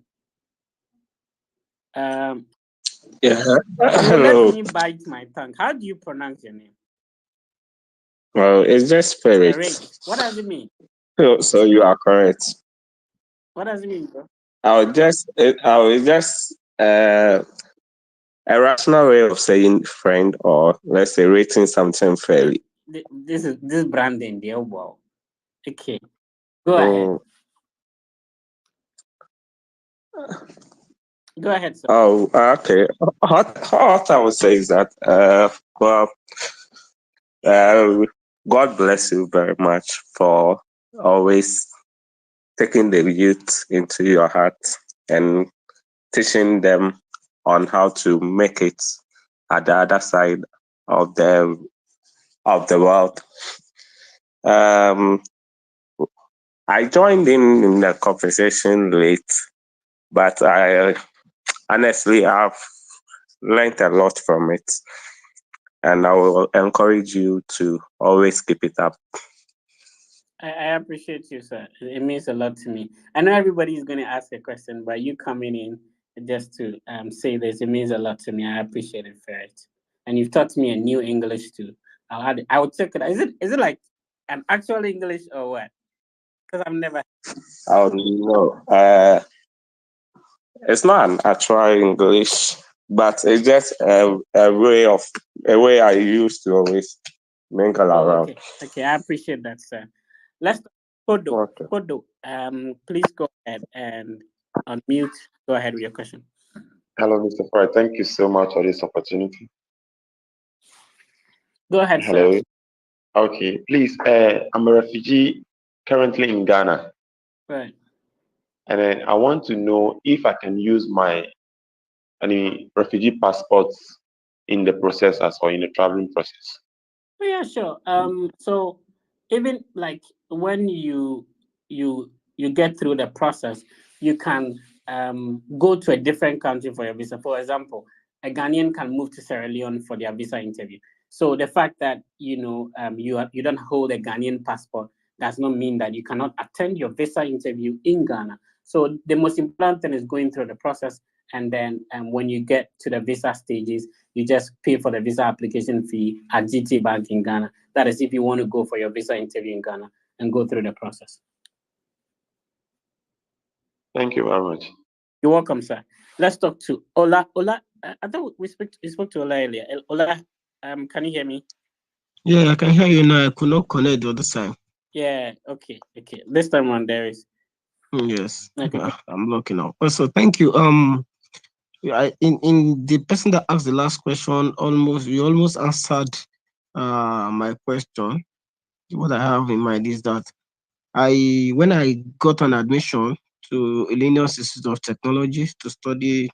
Yeah. You let Hello. me bite my tongue. How do you pronounce your name? Well, it's just ferret. Ferret. What does it mean? So you are correct. What does it mean, bro? I was just a rational way of saying friend, or let's say rating something fairly. This is branding, the wow. Okay. Go ahead. Go ahead, sir. Oh, okay. What I would say is that, well, God bless you very much for always taking the youth into your heart and teaching them on how to make it at the other side of the world. I joined in the conversation late, but I honestly have learned a lot from it, and I will encourage you to always keep it up. I appreciate you, sir. It means a lot to me. I know everybody is going to ask a question, but you coming in just to say this, it means a lot to me. I appreciate it, Ferret. And you've taught me a new English too. I would check it. Is it like an actual English or what? Because I've never. Oh no, it's not an actual English, but it's just a way I used to always mingle around. Okay, I appreciate that, sir. Let's Kodo. Okay. Kodo, please go ahead and unmute. Go ahead with your question. Hello, Mr. Fry. Thank you so much for this opportunity. Go ahead, Hello. Sir. Okay, please. I'm a refugee currently in Ghana. Right. And then I want to know if I can use my refugee passports in the process or in the traveling process. Oh, yeah, sure. So even like when you get through the process, you can go to a different country for your visa. For example, a Ghanaian can move to Sierra Leone for their visa interview. So the fact that you don't hold a Ghanaian passport does not mean that you cannot attend your visa interview in Ghana. So the most important thing is going through the process, and then when you get to the visa stages, you just pay for the visa application fee at GT Bank in Ghana. That is if you want to go for your visa interview in Ghana and go through the process. Thank you very much. You're welcome, sir. Let's talk to Ola. Ola, I thought we spoke to Ola earlier. Ola, can you hear me? Yeah, I can hear you now. I could not connect the other side. Yeah, okay. This time around there is. Yes. Okay. I'm looking up. Also, thank you. In the person that asked the last question, you almost answered my question. What I have in mind is that when I got an admission to Illinois Institute of Technology to study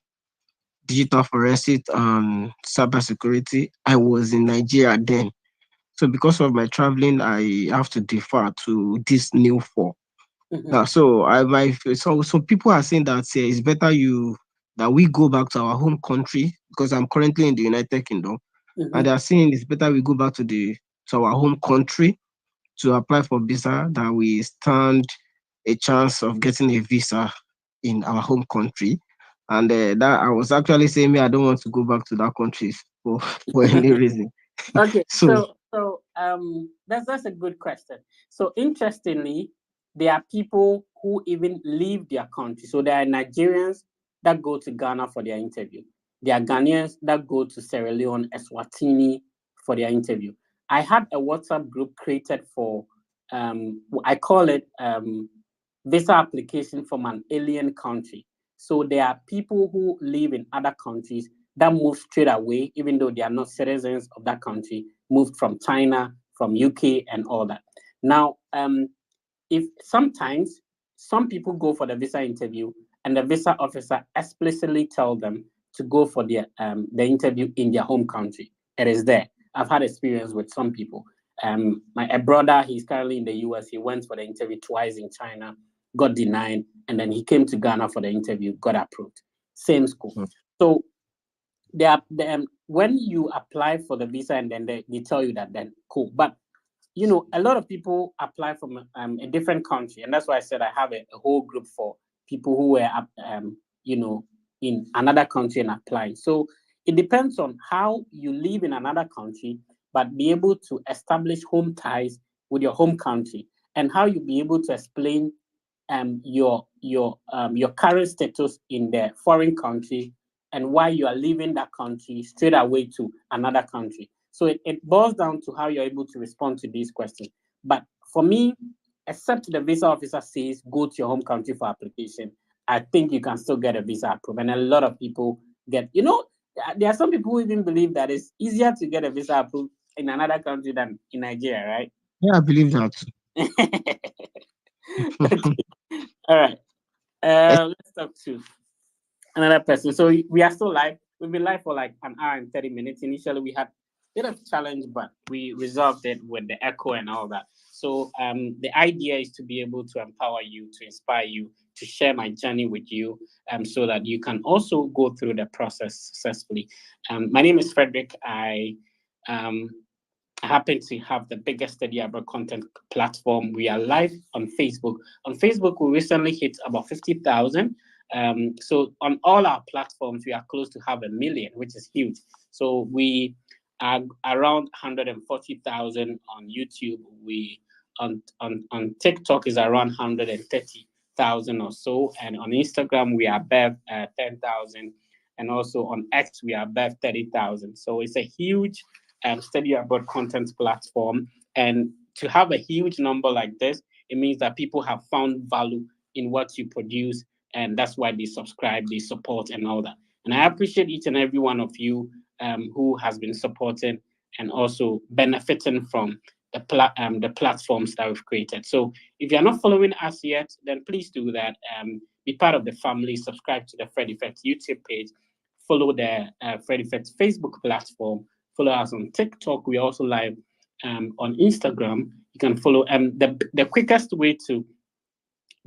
digital forensic and cybersecurity, I was in Nigeria then. So because of my traveling, I have to defer to this new fall. Now, so people are saying that it's better that we go back to our home country, because I'm currently in the United Kingdom, and they are saying it's better we go back to our home country to apply for visa, that we stand a chance of getting a visa in our home country. And that I was actually saying, I don't want to go back to that country for any reason. Okay, so that's a good question. So interestingly, there are people who even leave their country. So there are Nigerians that go to Ghana for their interview. There are Ghanaians that go to Sierra Leone, Eswatini for their interview. I had a WhatsApp group created for I call it visa application from an alien country. So there are people who live in other countries that move straight away, even though they are not citizens of that country, moved from China, from UK, and all that. Now, if sometimes some people go for the visa interview and the visa officer explicitly tell them to go for the interview in their home country, it is there. I've had experience with some people. My brother, he's currently in the US. He went for the interview twice in China, got denied, and then he came to Ghana for the interview, got approved. Same school. So when you apply for the visa and then they tell you that, then cool. But a lot of people apply from a different country, and that's why I said I have a whole group for people who were in another country and applying. So it depends on how you live in another country, but be able to establish home ties with your home country, and how you be able to explain your current status in the foreign country, and why you are leaving that country straight away to another country. So it boils down to how you're able to respond to these questions. But for me, except the visa officer says go to your home country for application, I think you can still get a visa approved. And a lot of people get, there are some people who even believe that it's easier to get a visa approved in another country than in Nigeria, right? Yeah, I believe that. Okay. All right. Let's talk to another person. So we are still live. We've been live for like an hour and 30 minutes. Initially, we had a bit of challenge, but we resolved it with the echo and all that. So the idea is to be able to empower you, to inspire you, to share my journey with you, so that you can also go through the process successfully. My name is Frederick. I happen to have the biggest study abroad content platform. We are live on Facebook. On Facebook, we recently hit about 50,000. So on all our platforms, we are close to 500,000, which is huge. So we are around 140,000 on YouTube. We on TikTok is around 130,000 or so, and on Instagram we are above 10,000, and also on X we are above 30,000. So it's a huge study abroad content platform, and to have a huge number like this, it means that people have found value in what you produce, and that's why they subscribe, they support, and all that. And I appreciate each and every one of you who has been supporting and also benefiting from the platforms that we've created. So if you're not following us yet, then please do that. Be part of the family. Subscribe to the Fred Effect YouTube page. Follow the Fred Effect Facebook platform. Follow us on TikTok. We're also live on Instagram. You can follow. The quickest way to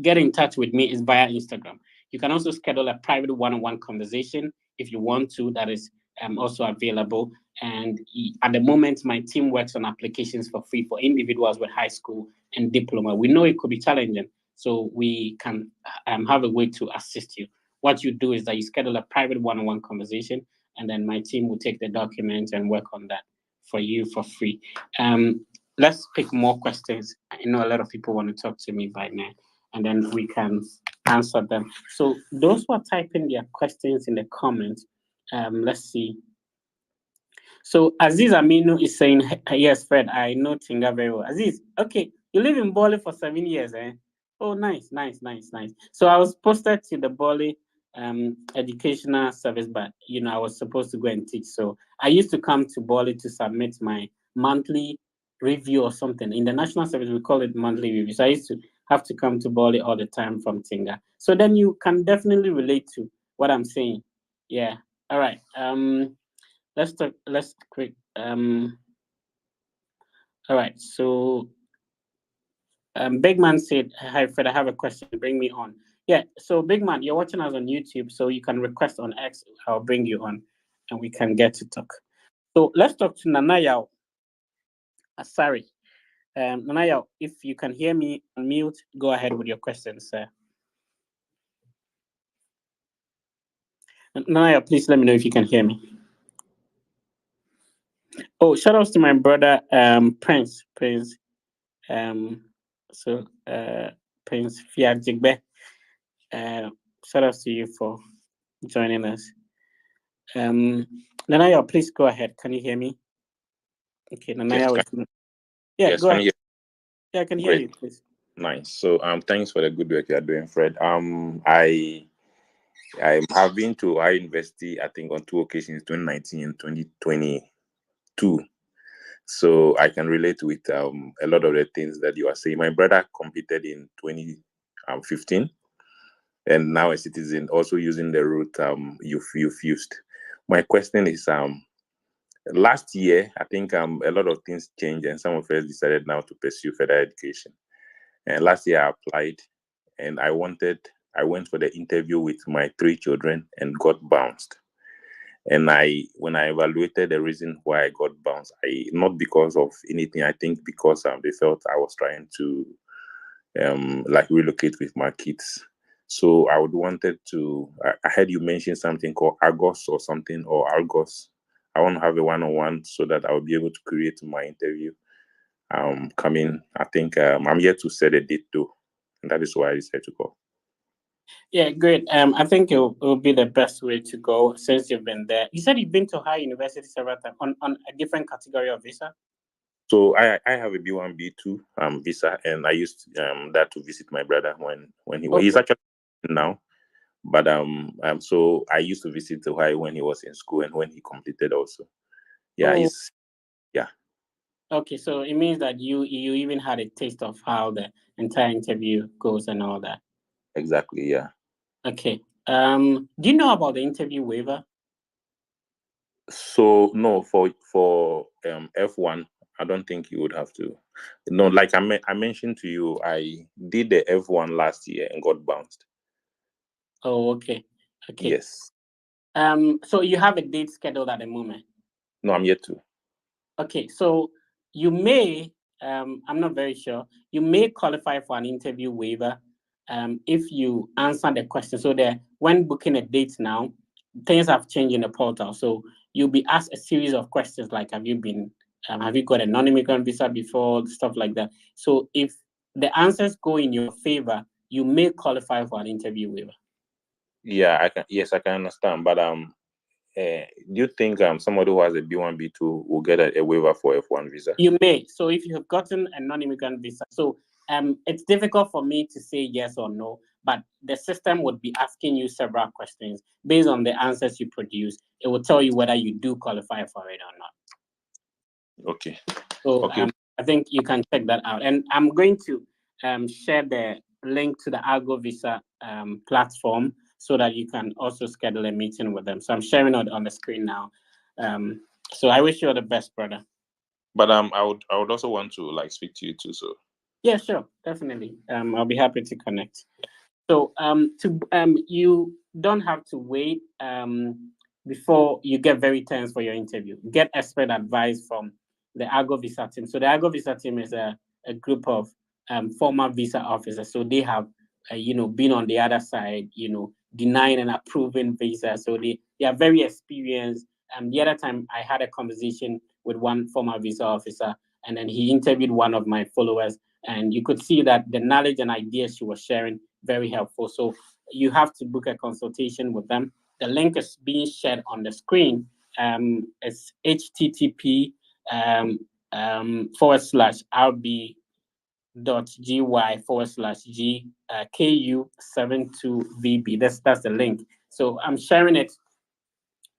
get in touch with me is via Instagram. You can also schedule a private one-on-one conversation if you want to. That is also available. And at the moment, my team works on applications for free for individuals with high school and diploma. We know it could be challenging, so we can have a way to assist you. What you do is that you schedule a private one-on-one conversation, and then my team will take the documents and work on that for you for free. Let's pick more questions. I know a lot of people want to talk to me by now, and then we can answer them. So those who are typing their questions in the comments, let's see. So Aziz Aminu is saying, yes, Fred, I know Tinga very well. Aziz, okay, you live in Bali for 7 years, eh? Oh, nice. So I was posted to the Bali educational service, but I was supposed to go and teach. So I used to come to Bali to submit my monthly review or something. In the national service, we call it monthly review. So I used to have to come to Bali all the time from Tinga. So then you can definitely relate to what I'm saying. Yeah. All right. Let's quick. All right. So Big Man said, "Hi Fred, I have a question. Bring me on." Yeah. So Big Man, you're watching us on YouTube, so you can request on X. I'll bring you on, and we can get to talk. So let's talk to Nanaya. Sorry, Nanaya, if you can hear me, unmute. Go ahead with your questions, sir. Nanaya, please let me know if you can hear me. Oh, shout outs to my brother, Prince. Prince Fiat Jigbe. Shout out to you for joining us. Nanaya, please go ahead. Can you hear me? Okay, Nanaya. Yes, Go ahead. Yeah, I can hear you, please. Nice. So thanks for the good work you're doing, Fred. I have been to our university, I think, on 2 occasions, 2019 and 2022. So I can relate with a lot of the things that you are saying. My brother completed in 2015, and now a citizen, also using the route you've used. My question is, last year, I think a lot of things changed, and some of us decided now to pursue further education. And last year I applied, and I went for the interview with my 3 children and got bounced. And when I evaluated the reason why I got bounced, not because of anything, I think because they felt I was trying to like relocate with my kids. So I would wanted to, I heard you mention something called Argos or something, or Argos. I want to have a one-on-one so that I will be able to create my interview. Coming, I think I'm yet to set a date though. And that is why I decided to go. Yeah, great. I think it will be the best way to go since you've been there. You said you've been to high university several times on a different category of visa? So I have a B1, B2 visa, and I used that to visit my brother when he's actually now. But so I used to visit Hawaii when he was in school and when he completed also. Yeah, yeah. Okay, so it means that you even had a taste of how the entire interview goes and all that. Exactly, yeah. Okay. Do you know about the interview waiver? So no, for F1, I don't think you would have to. No, like I mentioned to you, I did the F1 last year and got bounced. Oh, okay. Okay. Yes. So you have a date scheduled at the moment? No, I'm yet to. Okay, so you may, I'm not very sure, you may qualify for an interview waiver if you answer the question. So when booking a date now, things have changed in the portal. So you'll be asked a series of questions like, have you got a non-immigrant visa before, stuff like that. So if the answers go in your favor, you may qualify for an interview waiver. Yeah, I can understand. But do you think somebody who has a B1, B2 will get a waiver for F1 visa? You may. So if you have gotten a non-immigrant visa, so it's difficult for me to say yes or no, but the system would be asking you several questions. Based on the answers you produce, it will tell you whether you do qualify for it or not. Okay. So okay. I think you can check that out. And I'm going to share the link to the Argo Visa platform so that you can also schedule a meeting with them. So I'm sharing it on the screen now. So I wish you all the best, brother. But I would also want to like speak to you too. So yeah, sure, definitely. I'll be happy to connect. So you don't have to wait before you get very tense for your interview. Get expert advice from the Argo Visa team. So the Argo Visa team is a group of former visa officers. So they have been on the other side, denying and approving visas. So they are very experienced. The other time I had a conversation with one former visa officer, and then he interviewed one of my followers, and you could see that the knowledge and ideas she was sharing, very helpful. So you have to book a consultation with them. The link is being shared on the screen. It's http /rb.gy/g KU72VB. That's the link. So I'm sharing it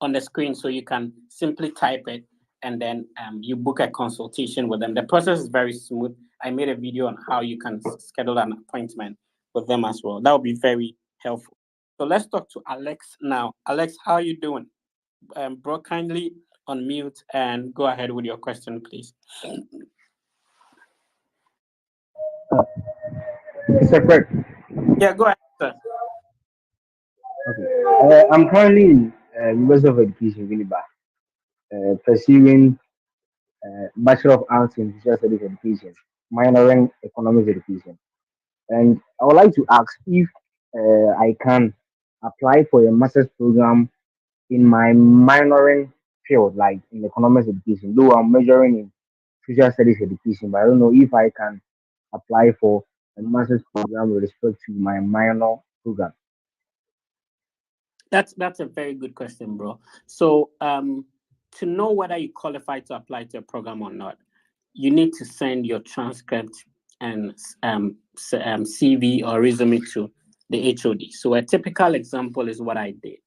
on the screen so you can simply type it and then you book a consultation with them. The process is very smooth. I made a video on how you can schedule an appointment with them as well. That would be very helpful. So let's talk to Alex now. Alex, how are you doing? Bro, kindly unmute and go ahead with your question, please. Mr. Fred. Yeah, go ahead, sir. Okay. I'm currently in University of Education, Winnipeg, pursuing Bachelor of Arts in Social Studies Education, minoring Economics Education. And I would like to ask if I can apply for a master's program in my minoring field, like in Economics Education, though I'm majoring in Social Studies Education, but I don't know if I can apply for a master's program with respect to my minor program. That's a very good question, bro. So to know whether you qualify to apply to a program or not, you need to send your transcript and CV or resume to the HOD. So a typical example is what I did.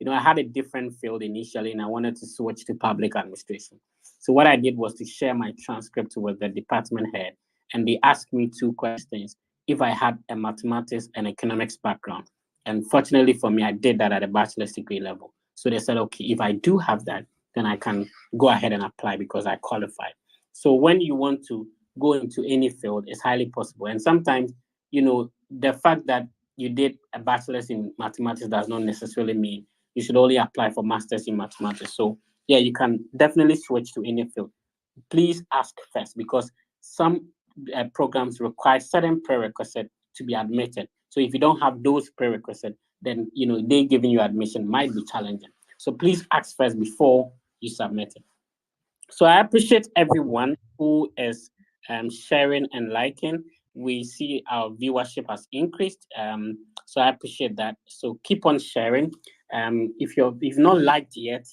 I had a different field initially and I wanted to switch to public administration. So what I did was to share my transcript with the department head, and they asked me 2 questions: if I had a mathematics and economics background. And fortunately for me, I did that at a bachelor's degree level. So they said, okay, if I do have that, then I can go ahead and apply because I qualified. So when you want to go into any field, it's highly possible. And sometimes, the fact that you did a bachelor's in mathematics does not necessarily mean you should only apply for masters in mathematics. So yeah, you can definitely switch to any field. Please ask first, because some programs require certain prerequisites to be admitted. So if you don't have those prerequisites, then they giving you admission might be challenging. So please ask first before you submit it. So I appreciate everyone who is sharing and liking. We see our viewership has increased. So I appreciate that. So keep on sharing. If you've not liked yet,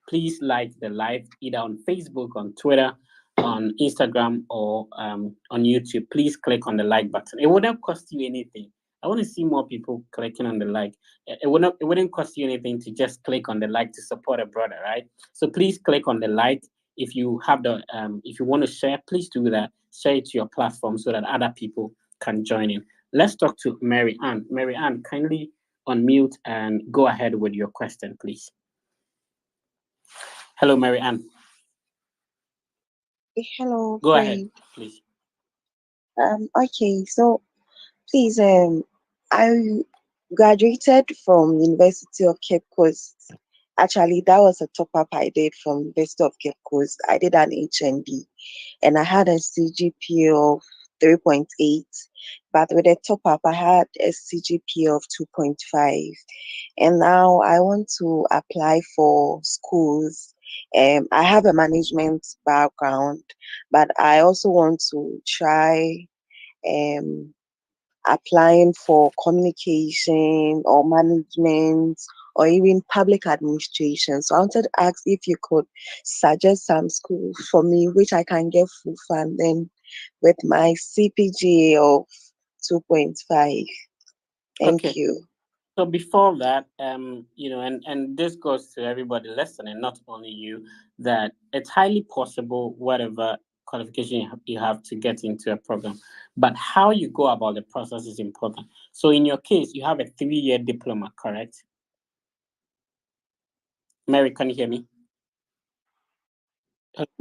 please like the live either on Facebook, on Twitter, on Instagram, or on YouTube. Please click on the like button. It wouldn't cost you anything. I want to see more people clicking on the like. It wouldn't cost you anything to just click on the like to support a brother, right? So please click on the like. If you have if you want to share, please do that. Share it to your platform so that other people can join in. Let's talk to Mary Ann. Mary Ann, kindly unmute and go ahead with your question, please. Hello, Mary Ann. Hello. Go ahead, please. Okay, so please, I graduated from University of Cape Coast. Actually, that was a top up I did from University of Cape Coast. I did an HND, and I had a CGPA of 3.8. But with a top up, I had a CGPA of 2.5. And now I want to apply for schools. I have a management background, but I also want to try applying for communication or management or even public administration. So I wanted to ask if you could suggest some schools for me which I can get full funding with my CPGA of 2.5. Thank you. So before that, and this goes to everybody listening, not only you, that it's highly possible whatever qualification you have to get into a program, but how you go about the process is important. So in your case, you have a 3-year diploma, correct? Mary, can you hear me?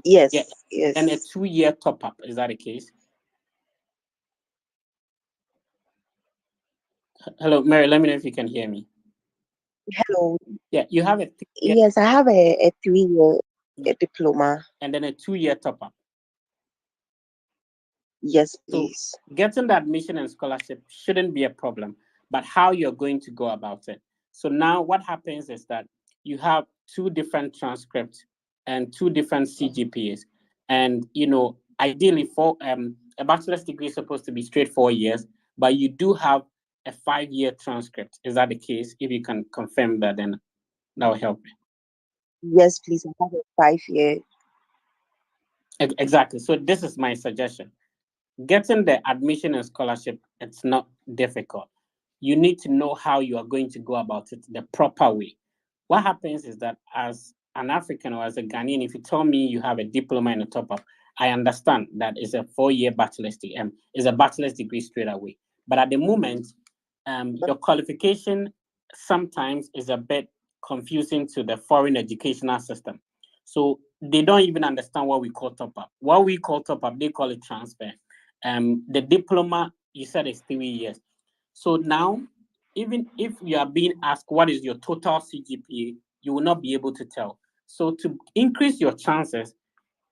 Yes. Yeah. Yes. And a 2-year top up, is that the case? Hello, Mary, let me know if you can hear me. Hello. Yeah, you have a Yes, I have a 3-year diploma. And then a 2-year top up. Yes, please. So getting the admission and scholarship shouldn't be a problem, but how you're going to go about it. So now what happens is that you have 2 different transcripts and 2 different CGPAs. And, ideally for a bachelor's degree is supposed to be straight 4 years, but you do have a 5-year transcript. Is that the case? If you can confirm that, then that will help. Yes, please. I have a 5-year. Exactly. So this is my suggestion. Getting the admission and scholarship, it's not difficult. You need to know how you are going to go about it the proper way. What happens is that as an African or as a Ghanaian, if you tell me you have a diploma and a top up, I understand that it's a 4-year bachelor's degree, is a bachelor's degree straight away. But at the moment, your qualification sometimes is a bit confusing to the foreign educational system. So they don't even understand what we call top up. What we call top up, they call it transfer. The diploma, you said, is 3 years. So now, even if you are being asked what is your total CGPA, you will not be able to tell. So to increase your chances,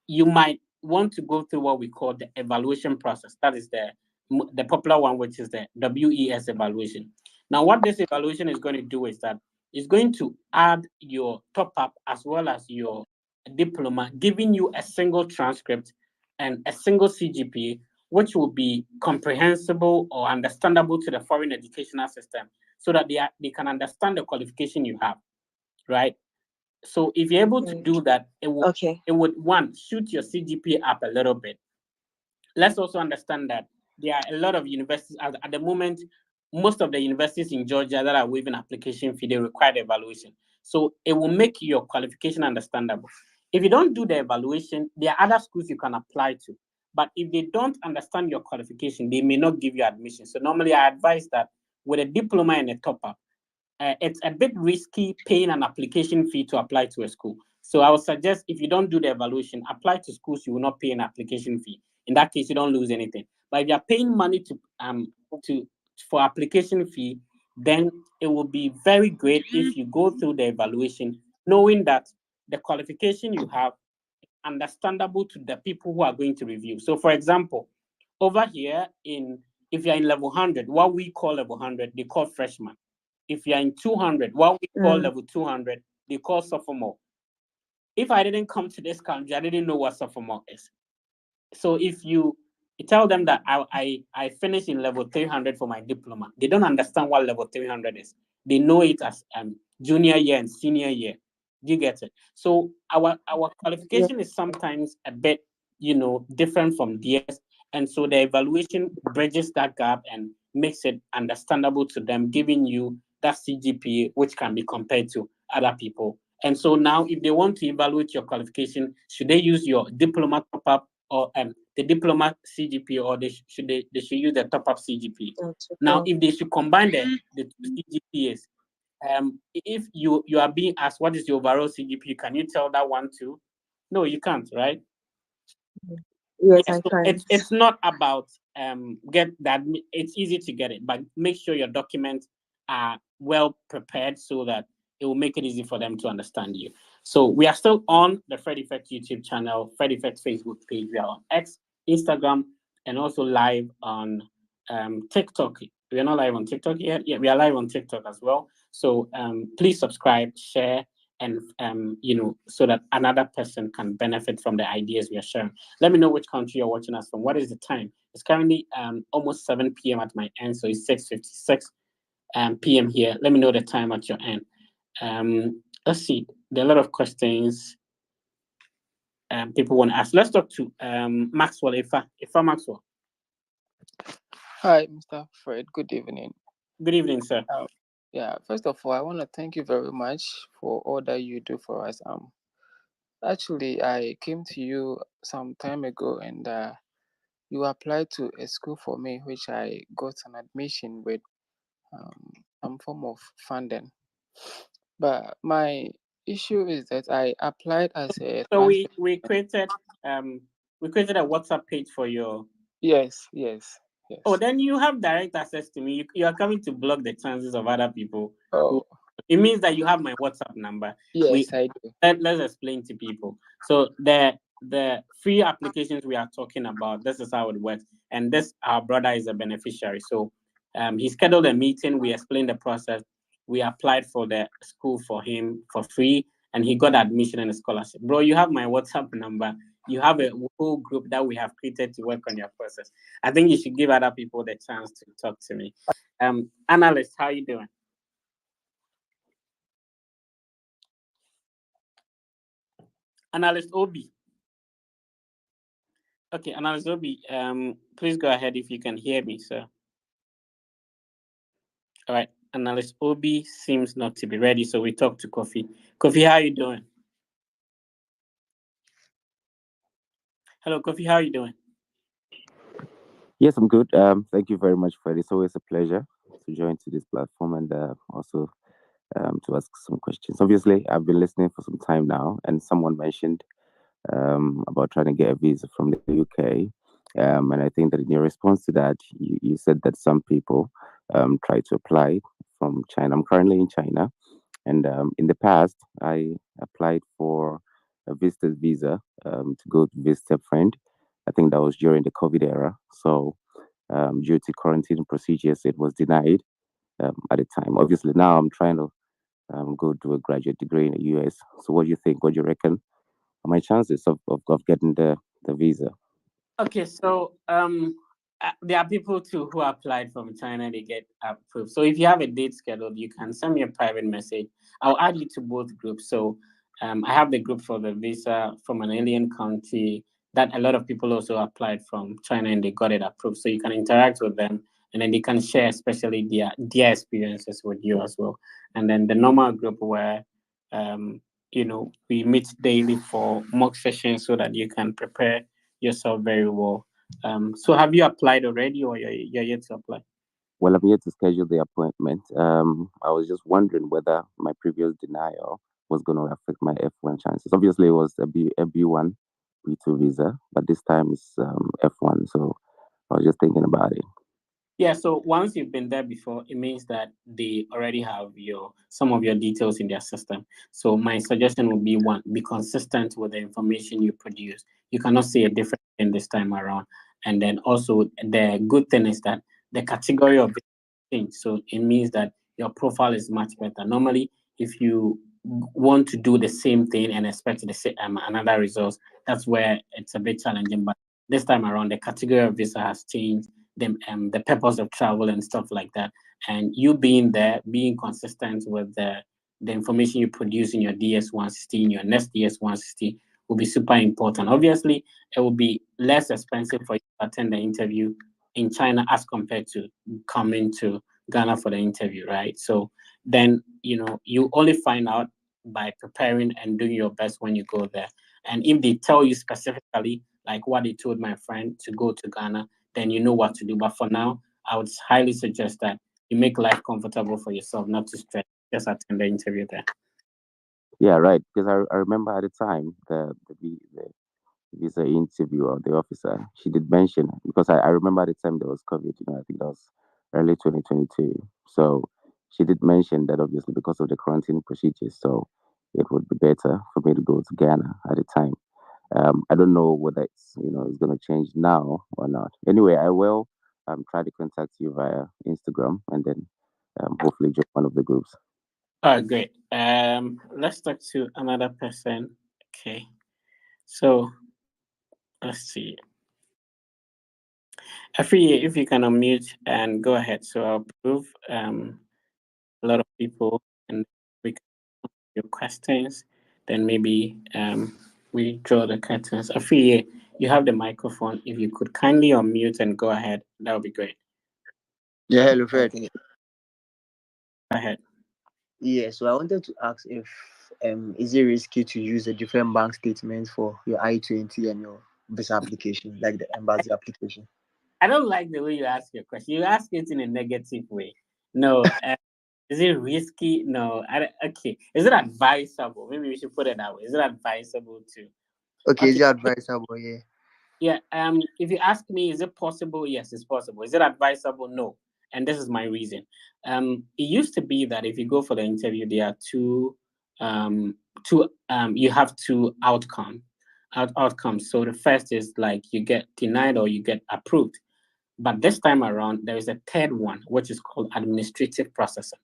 you might want to go through what we call the evaluation process. That is the popular one, which is the WES evaluation. Now, what this evaluation is going to do is that it's going to add your top up as well as your diploma, giving you a single transcript and a single CGPA, which will be comprehensible or understandable to the foreign educational system so that they can understand the qualification you have, right? So if you're able to do that, it would one, shoot your CGPA up a little bit. Let's also understand that there are a lot of universities at the moment. Most of the universities in Georgia that are waiving application fee, they require the evaluation. So it will make your qualification understandable. If you don't do the evaluation, there are other schools you can apply to. But if they don't understand your qualification, they may not give you admission. So normally I advise that with a diploma and a top-up, it's a bit risky paying an application fee to apply to a school. So I would suggest if you don't do the evaluation, apply to schools you will not pay an application fee. In that case, you don't lose anything. But if you're paying money for application fee, then it will be very great if you go through the evaluation knowing that the qualification you have is understandable to the people who are going to review. So, for example, over here if you're in level 100, what we call level 100, they call freshman. If you're in 200, what we call level 200, they call sophomore. If I didn't come to this country, I didn't know what sophomore is. So if you tell them that I finished in level 300 for my diploma, they don't understand what level 300 is. They know it as junior year and senior year. Do you get it? So our qualification is sometimes a bit, different from theirs. And so the evaluation bridges that gap and makes it understandable to them, giving you that CGPA, which can be compared to other people. And so now, if they want to evaluate your qualification, should they use your diploma top up or the diploma CGPA, or they should use the top up CGPA? Now, if they should combine the two CGPAs, if you are being asked what is your overall CGPA, can you tell that one too? No, you can't, right? Yes, Yeah, I so can. it's not about get that. It's easy to get it, but make sure your documents are well prepared so that it will make it easy for them to understand you. So we are still on the Fred Effect YouTube channel, Fred Effect Facebook page. We are on X, Instagram, and also live on TikTok. We are not live on TikTok yet. Yeah, we are live on TikTok as well. So please subscribe, share, and so that another person can benefit from the ideas we are sharing. Let me know which country you're watching us from. What is the time? It's currently almost 7 p.m. at my end, so it's 6:56 p.m. here. Let me know the time at your end. Let's see. There are a lot of questions people want to ask. Let's talk to Maxwell. Ifa Maxwell. Hi, Mr. Fred. Good evening. Good evening, sir. Yeah, first of all, I want to thank you very much for all that you do for us. Actually, I came to you some time ago, and you applied to a school for me, which I got an admission with some form of funding. But my issue is that I applied as a So we created a WhatsApp page for your. Yes. Oh, then you have direct access to me. You are coming to block the chances of other people. Oh. It means that you have my WhatsApp number. Yes, I do. Let's explain to people. So the free applications we are talking about, this is how it works. And this, our brother is a beneficiary. So he scheduled a meeting. We explained the process. We applied for the school for him for free, and he got admission and a scholarship. Bro, you have my WhatsApp number. You have a whole group that we have created to work on your process. I think you should give other people the chance to talk to me. Analyst, how you doing? Analyst Obi. Okay, Analyst Obi, please go ahead if you can hear me, sir. All right, Analyst Obi seems not to be ready, so we talk to Kofi. Kofi, how are you doing? Hello, Kofi, how are you doing? Yes, I'm good. Thank you very much, Fred. It's always a pleasure to join to this platform and also to ask some questions. Obviously, I've been listening for some time now, and someone mentioned about trying to get a visa from the UK. And I think that in your response to that, you said that some people try to apply from China. I'm currently in China, and in the past, I applied for a visitor's visa to go to visit a friend. I think that was during the COVID era. So, due to quarantine procedures, it was denied at the time. Obviously, now I'm trying to go do a graduate degree in the US. So, what do you think? What do you reckon are my chances of getting the visa? Okay, so there are people too who applied from China, they get approved. So if you have a date scheduled, you can send me a private message. I'll add you to both groups. So I have the group for the visa from an alien country that a lot of people also applied from China and they got it approved. So you can interact with them and then they can share especially their experiences with you as well. And then the normal group where we meet daily for mock sessions so that you can prepare yourself very well. So have you applied already or you're yet to apply? Well, I'm yet to schedule the appointment. I was just wondering whether my previous denial was going to affect my F1 chances. Obviously, it was a B1, B2 visa, but this time it's F1. So I was just thinking about it. Yeah, so once you've been there before, it means that they already have some of your details in their system. So my suggestion would be one, be consistent with the information you produce. You cannot see a difference in this time around. And then also the good thing is that the category of it change. So it means that your profile is much better. Normally, if you want to do the same thing and expect the same another result, that's where it's a bit challenging. But this time around, the category of visa has changed, the purpose of travel and stuff like that. And you being there, being consistent with the information you produce in your DS-160, in your next DS-160 will be super important. Obviously, it will be less expensive for you to attend the interview in China as compared to coming to Ghana for the interview, right? So then, you only find out by preparing and doing your best when you go there. And if they tell you specifically, like what they told my friend to go to Ghana, then you know what to do. But for now, I would highly suggest that you make life comfortable for yourself, not to stress. Just attend the interview there. Yeah, right. Because I remember at the time the visa interviewer, the officer, she did mention, because I remember at the time there was COVID. I think that was early 2022. So she did mention that obviously because of the quarantine procedures, so it would be better for me to go to Ghana at the time. I don't know whether it's going to change now or not. Anyway, I will try to contact you via Instagram and then hopefully join one of the groups. Oh, great. Let's talk to another person. Okay. So let's see. Every if you can unmute and go ahead. So I'll prove a lot of people and we can your questions. Then maybe we draw the curtains. Afiye, you have the microphone. If you could kindly unmute and go ahead, that would be great. Yeah, hello, Fred. Go ahead. Yeah, so I wanted to ask if is it risky to use a different bank statement for your I-20 and your visa application, like the embassy application? I don't like the way you ask your question. You ask it in a negative way. No, is it risky? No. Okay. Is it advisable? Maybe we should put it that way. Is it advisable to? Okay, is it advisable? Yeah. Yeah. If you ask me, is it possible? Yes, it's possible. Is it advisable? No. And this is my reason. It used to be that if you go for the interview, there are you have two outcomes. So the first is like you get denied or you get approved. But this time around, there is a third one, which is called administrative processing.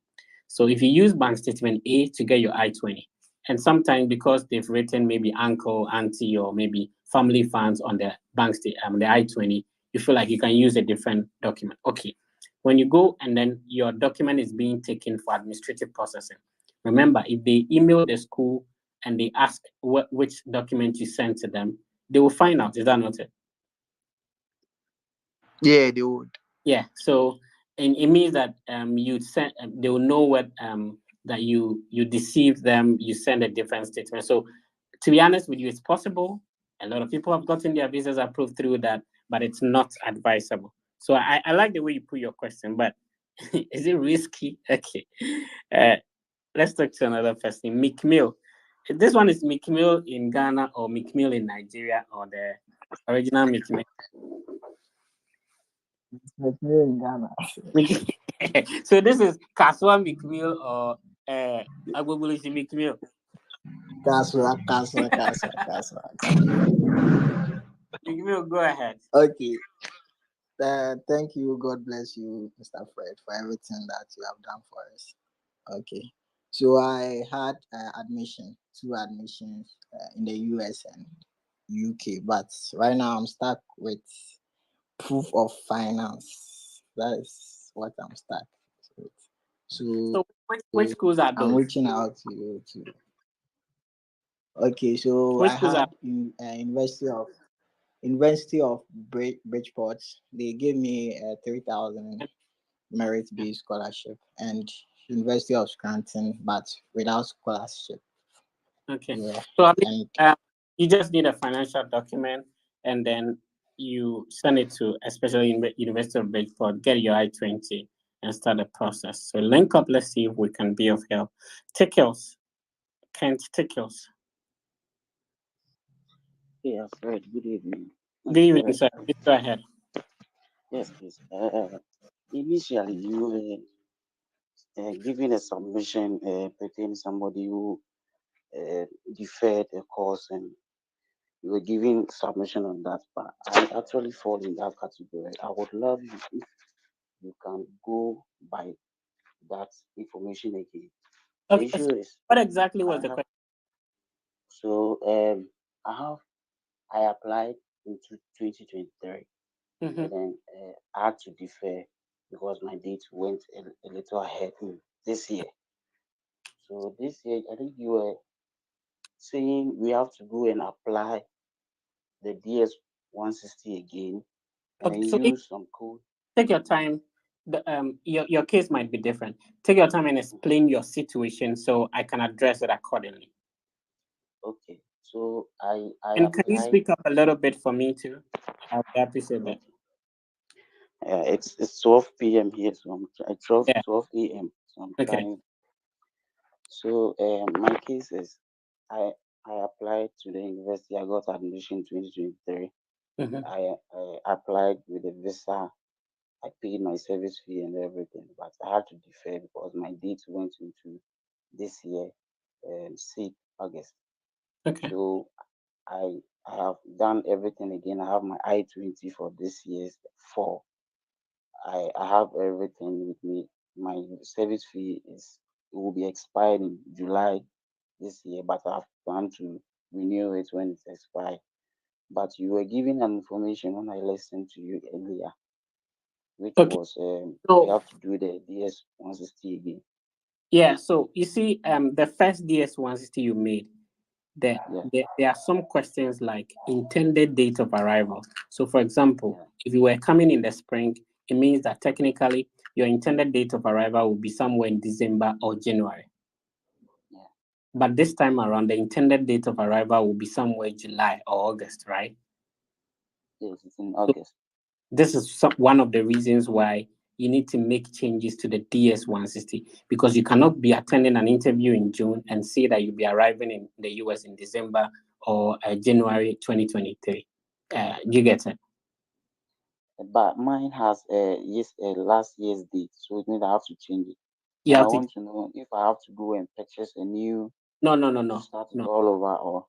So if you use bank statement A to get your I-20, and sometimes because they've written maybe uncle, auntie, or maybe family funds on the the I-20, you feel like you can use a different document. Okay. When you go and then your document is being taken for administrative processing, remember, if they email the school and they ask which document you sent to them, they will find out. Is that not it? Yeah, they would. Yeah, so and it means that you send they will know what that you deceive them, you send a different statement. So to be honest with you, it's possible. A lot of people have gotten their visas approved through that, but it's not advisable. So I like the way you put your question, but is it risky? Okay. Let's talk to another person. McMill. This one is McMill in Ghana or McMill in Nigeria or the original McMill. McMill in Ghana. So this is Kaswa McMill or Agbogbolosi McMill. Kaswa. McMill, go ahead. Okay. Thank you. God bless you, Mr. Fred, for everything that you have done for us. Okay. So I had two admissions in the US and UK, but right now I'm stuck with proof of finance. That is what I'm stuck with. So which schools are those? I'm reaching out to you too. Okay, so which I had University of Bridgeport. They gave me a 3,000 merit-based scholarship, and University of Scranton, but without scholarship. Okay. Yeah. So I mean, you just need a financial document, and then you send it to, especially in University of Bridgeport, get your I-20 and start the process. So link up. Let's see if we can be of help. Tickles. Kent Tickles. Yeah, Fred, good evening. Good evening, sir. Please go ahead. Yes, please. initially you were giving a submission pertaining somebody who deferred a course, and you were giving submission on that, but I actually fall in that category. I would love you if you can go by that information again. The Okay, issue so is what exactly was I the have question? I applied into 2023, Mm-hmm. and then I had to defer because my date went a little ahead this year. So this year, I think you were saying we have to go and apply the DS-160 again and Okay, then so if use some code. take your time, your case might be different. Take your time and explain your situation so I can address it accordingly. Okay, so I And can you applied. speak up a little bit for me too? I would appreciate that. It's 12 p.m. here, so I'm 12 Yeah. 12 a.m. So I'm Okay. trying. So my case is I applied to the university. I got admission 2023. Mm-hmm. I applied with a visa. I paid my service fee and everything, but I had to defer because my date went into this year, 6th August. Okay. So I have done everything again. I have my I-20 for this year's fall. I have everything with me. My service fee it will be expired in July this year, but I've planned to renew it when it's expired. But you were giving an information when I listened to you earlier, which Okay. was we So have to do the DS-160 again. yeah, so you see, the first DS-160 you made, Yeah, there are some questions like intended date of arrival. So, for example, yeah, if you were coming in the spring, it means that technically your intended date of arrival will be somewhere in December or January. yeah. But this time around, the intended date of arrival will be somewhere July or August, right? Yes, it's in So August. this is one of the reasons why you need to make changes to the DS-160, because you cannot be attending an interview in June and say that you'll be arriving in the US in December or January 2023. You get it? But mine has last year's date, so it means I have to change it. You And I have to. want to know if I have to go and purchase a new No, to start it all over, or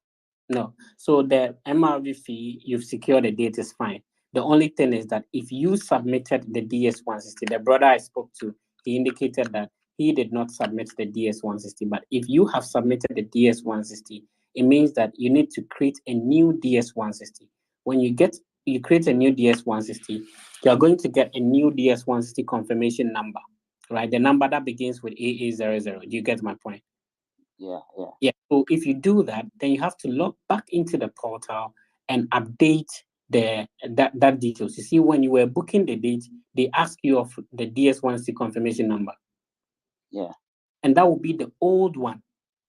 No. So the MRV fee you've secured a date is fine. The only thing is that if you submitted the DS-160, the brother I spoke to, he indicated that he did not submit the DS-160. But if you have submitted the DS-160, it means that you need to create a new DS-160. When you create a new DS-160, you're going to get a new DS-160 confirmation number, right? The number that begins with AA00. Do you get my point? yeah. Yeah. So if you do that, then you have to log back into the portal and update that details. You see, when you were booking the date, they ask you of the DS-160 confirmation number. Yeah. And that will be the old one.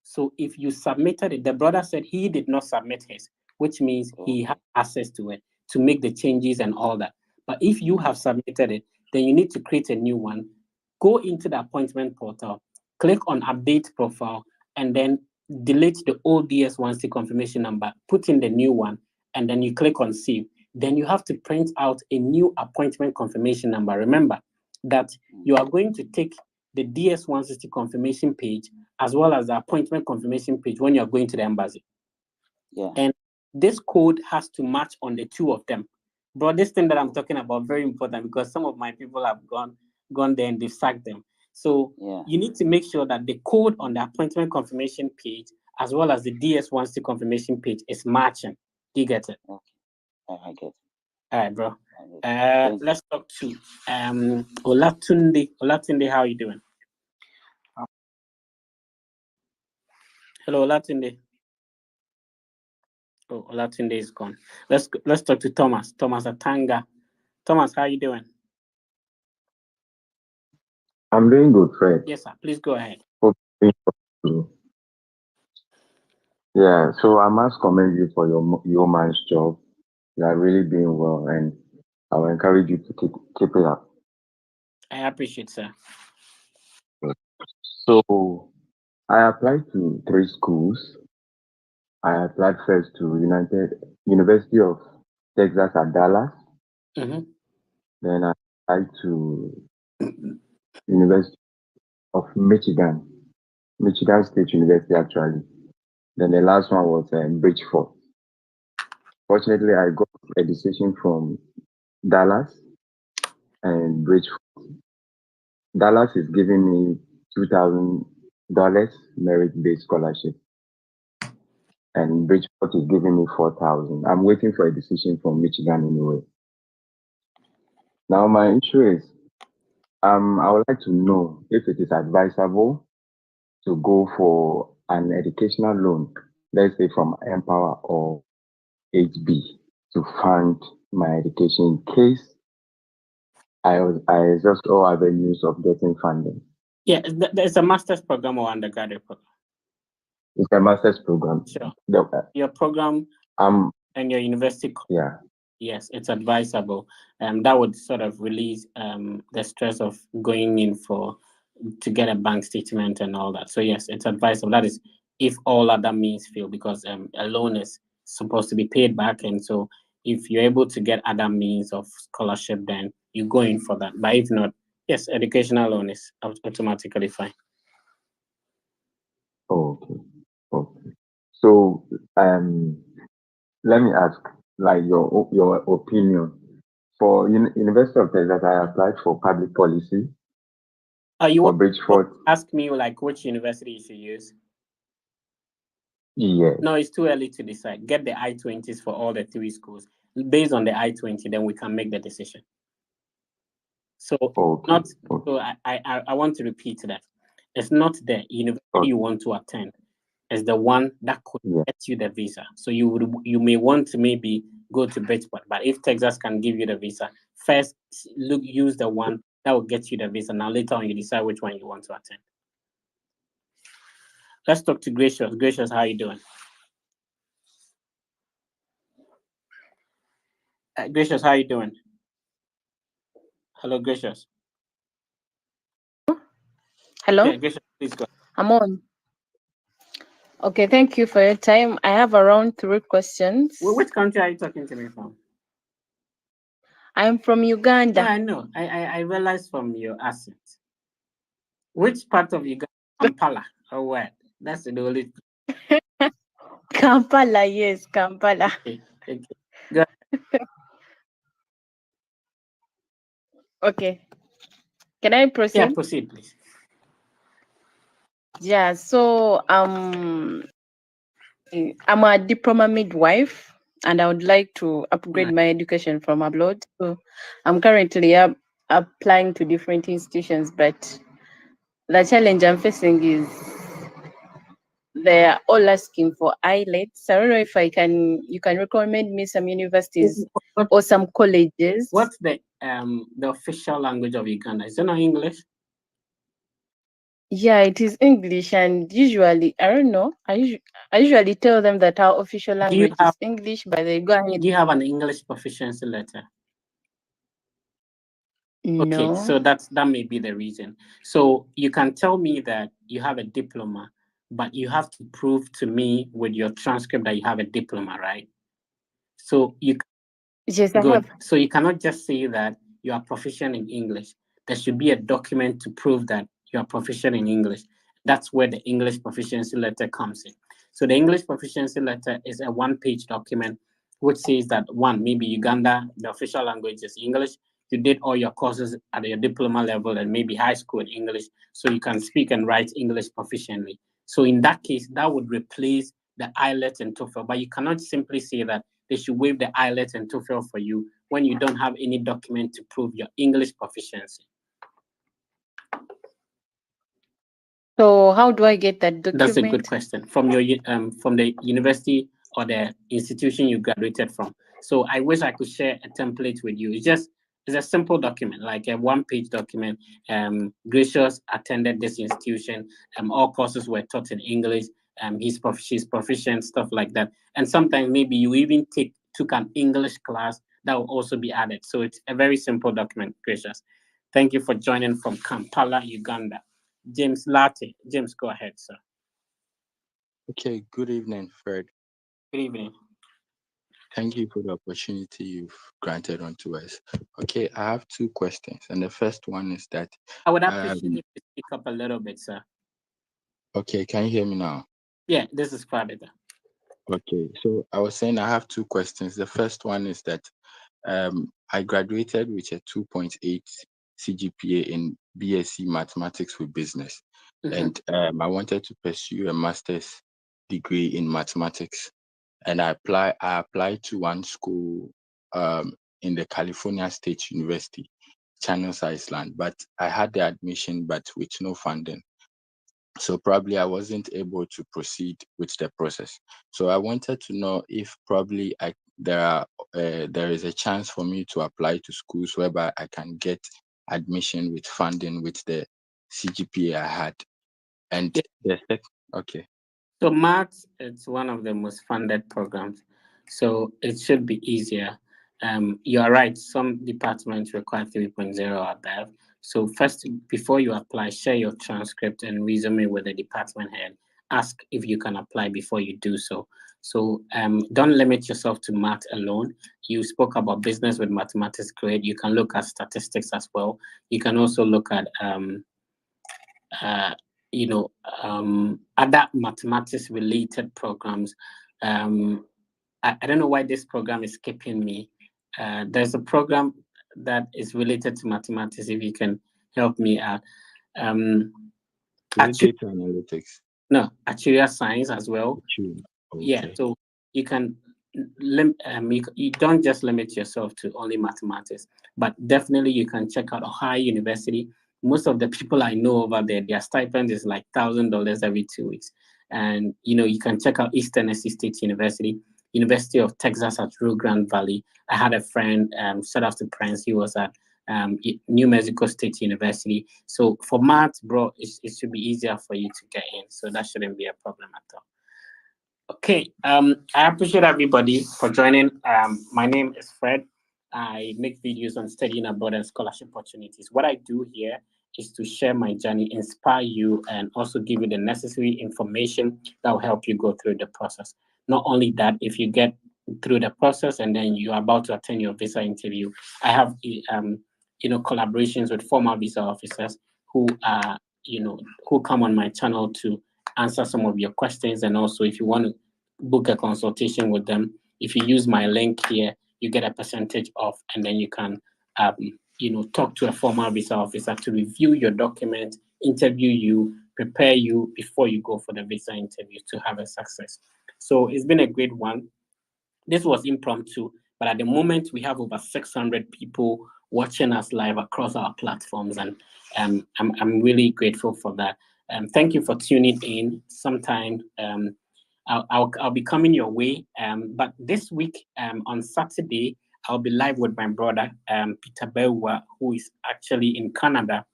So if you submitted it, the brother said he did not submit his, which means he has access to it to make the changes and all that. But if you have submitted it, then you need to create a new one, go into the appointment portal, click on update profile, and then delete the old DS-160 confirmation number, put in the new one, and then you click on save. Then you have to print out a new appointment confirmation number. Remember that you are going to take the DS-160 confirmation page as well as the appointment confirmation page when you're going to the embassy. Yeah. And this code has to match on the two of them. But this thing that I'm talking about, very important, because some of my people have gone there and they've sacked them. So you need to make sure that the code on the appointment confirmation page as well as the DS-160 confirmation page is matching. Do you get it? Okay. I get it. All right, bro. Let's talk to Olatunde. Olatunde, how are you doing? Hello, Olatunde. Oh, Olatunde is gone. Let's talk to Thomas. Thomas Atanga. Thomas, how are you doing? I'm doing good, Fred. Yes, sir. Please go ahead. Yeah, so I must commend you for your man's job. You are really doing well, and I will encourage you to keep it up. I appreciate, sir. So I applied to 3 schools. I applied first to University of Texas at Dallas. Mm-hmm. Then I applied to University of Michigan, Michigan State University actually. Then the last one was Bridgeport. Fortunately, I got a decision from Dallas and Bridgeport. Dallas is giving me $2,000 merit-based scholarship, and Bridgeport is giving me $4,000. I'm waiting for a decision from Michigan anyway. Now, my issue is, I would like to know if it is advisable to go for an educational loan, let's say from Empower or HB, to fund my education in case I exhaust all avenues of getting funding. Yeah, there's a master's program or undergraduate program. It's a master's program. Sure. Your program and your university. Yeah. Yes, it's advisable. That would sort of release the stress of going in to get a bank statement and all that. So yes, it's advisable. That is if all other means fail, because a loan is supposed to be paid back, and so if you're able to get other means of scholarship, then you go in for that. But if not, yes, educational loan is automatically fine. Okay. So let me ask, like your opinion for University of Texas. I applied for public policy. You for Bridgeport. Ask me like which university you should use? Yes. No, it's too early to decide. Get the I-20s for all the 3 schools. Based on the I-20, then we can make the decision. So So I want to repeat that. It's not the university you want to attend. It's the one that could get you the visa. So you may want to maybe go to Bridgeport, but if Texas can give you the visa, first use the one that will get you the visa. Now later on you decide which one you want to attend. Let's talk to Gracious. Gracious, how are you doing? Gracious, how are you doing? Hello, Gracious. Hello? Yeah, Gracious, please go. I'm on. Okay, thank you for your time. I have around 3 questions. Which country are you talking to me from? I'm from Uganda. I know. I realized from your accent. Which part of Uganda? Kampala or what? That's the only. Kampala, yes, Kampala. Okay. Go. Okay. Can I proceed? Yeah, proceed, please. Yeah, so I'm a diploma midwife, and I would like to upgrade my education from abroad. So I'm currently applying to different institutions, but the challenge I'm facing is they're all asking for IELTS. I don't know if you can recommend me some universities or some colleges. What's the official language of Uganda? Is it not English? Yeah, it is English, and usually I don't know. I usually tell them that our official language is English, but they go ahead. Do you have an English proficiency letter? No. Okay, so that may be the reason. So you can tell me that you have a diploma, but you have to prove to me with your transcript that you have a diploma, right? So Yes, I have. So you cannot just say that you are proficient in English. There should be a document to prove that you are proficient in English. That's where the English proficiency letter comes in. So the English proficiency letter is a 1-page document which says that maybe Uganda, the official language is English. You did all your courses at your diploma level and maybe high school in English, so you can speak and write English proficiently. So in that case, that would replace the IELTS and TOEFL, but you cannot simply say that they should waive the IELTS and TOEFL for you when you don't have any document to prove your English proficiency. So how do I get that document? That's a good question. From the university or the institution you graduated from. So I wish I could share a template with you. It's a simple document, like a 1-page document. Gracious attended this institution. All courses were taught in English. She's proficient, stuff like that. And sometimes maybe you even took an English class that will also be added. So it's a very simple document, Gracious. Thank you for joining from Kampala, Uganda. James Latte. James, go ahead, sir. Okay, good evening, Fred. Good evening. Thank you for the opportunity you've granted unto us. Okay, I have two questions, and the first one is that I would appreciate if you speak up a little bit, sir. Okay, can you hear me now? Yeah, this is far better. Okay, so I was saying I have two questions. The first one is that I graduated with a 2.8 CGPA in BSc Mathematics with Business, and I wanted to pursue a master's degree in mathematics, and I applied to one school in the California State University, Channels Island, but I had the admission but with no funding. So probably I wasn't able to proceed with the process. So I wanted to know if probably there is a chance for me to apply to schools whereby I can get admission with funding with the CGPA I had. And okay. So maths, it's one of the most funded programs, so it should be easier. You are right. Some departments require 3.0 or above. So first, before you apply, share your transcript and resume with the department head. Ask if you can apply before you do so. So don't limit yourself to math alone. You spoke about business with mathematics grade. You can look at statistics as well. You can also look at other mathematics related programs. I don't know why this program is skipping me. There's a program that is related to mathematics, if you can help me out. Data analytics. No, actuarial science as well. Okay. Yeah, so you can you don't just limit yourself to only mathematics, but definitely you can check out Ohio University. Most of the people I know over there, their stipend is like $1,000 every 2 weeks. And you can check out East Tennessee State University, University of Texas at Rio Grande Valley. I had a friend, shout out to Prince, he was at New Mexico State University. So for maths, bro, it should be easier for you to get in. So that shouldn't be a problem at all. Okay, I appreciate everybody for joining. My name is Fred. I make videos on studying abroad and scholarship opportunities. What I do here is to share my journey, inspire you, and also give you the necessary information that will help you go through the process. Not only that, if you get through the process and then you're about to attend your visa interview, I have collaborations with former visa officers who are who come on my channel to answer some of your questions. And also, if you want to book a consultation with them, if you use my link here, you get a percentage off, and then you can talk to a former visa officer to review your documents, interview you, prepare you before you go for the visa interview to have a success. So it's been a great one. This was impromptu, but at the moment we have over 600 people watching us live across our platforms, and I'm really grateful for that. Thank you for tuning in. Sometime I'll be coming your way, but this week on Saturday I'll be live with my brother Peter Bewa, who is actually in Canada,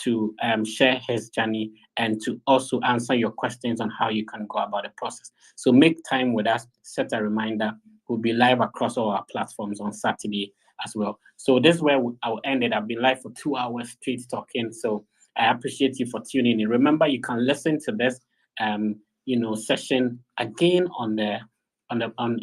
to share his journey and to also answer your questions on how you can go about the process. So make time with us, set a reminder. We'll be live across all our platforms on Saturday as well. So this is where I'll end it. I've been live for 2 hours straight talking. So I appreciate you for tuning in. Remember, you can listen to this session again on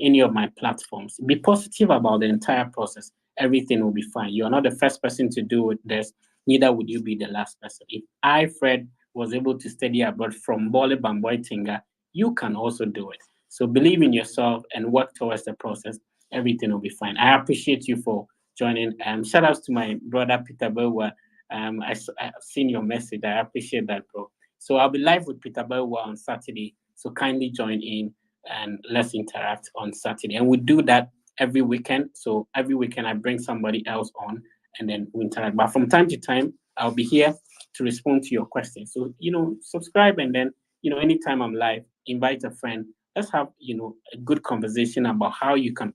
any of my platforms. Be positive about the entire process. Everything will be fine. You are not the first person to do this, neither would you be the last person. If I, Fred, was able to study abroad from Bole Bamboy Tinga, you can also do it. So believe in yourself and work towards the process. Everything will be fine. I appreciate you for joining. Shout outs to my brother Peter Bewa. I've seen your message. I appreciate that, bro. So I'll be live with Peter Bewa on Saturday. So kindly join in and let's interact on Saturday. And we do that every weekend. So every weekend I bring somebody else on and then we interact. But from time to time, I'll be here to respond to your questions. So, subscribe, and then, anytime I'm live, invite a friend. Let's have, a good conversation about how you can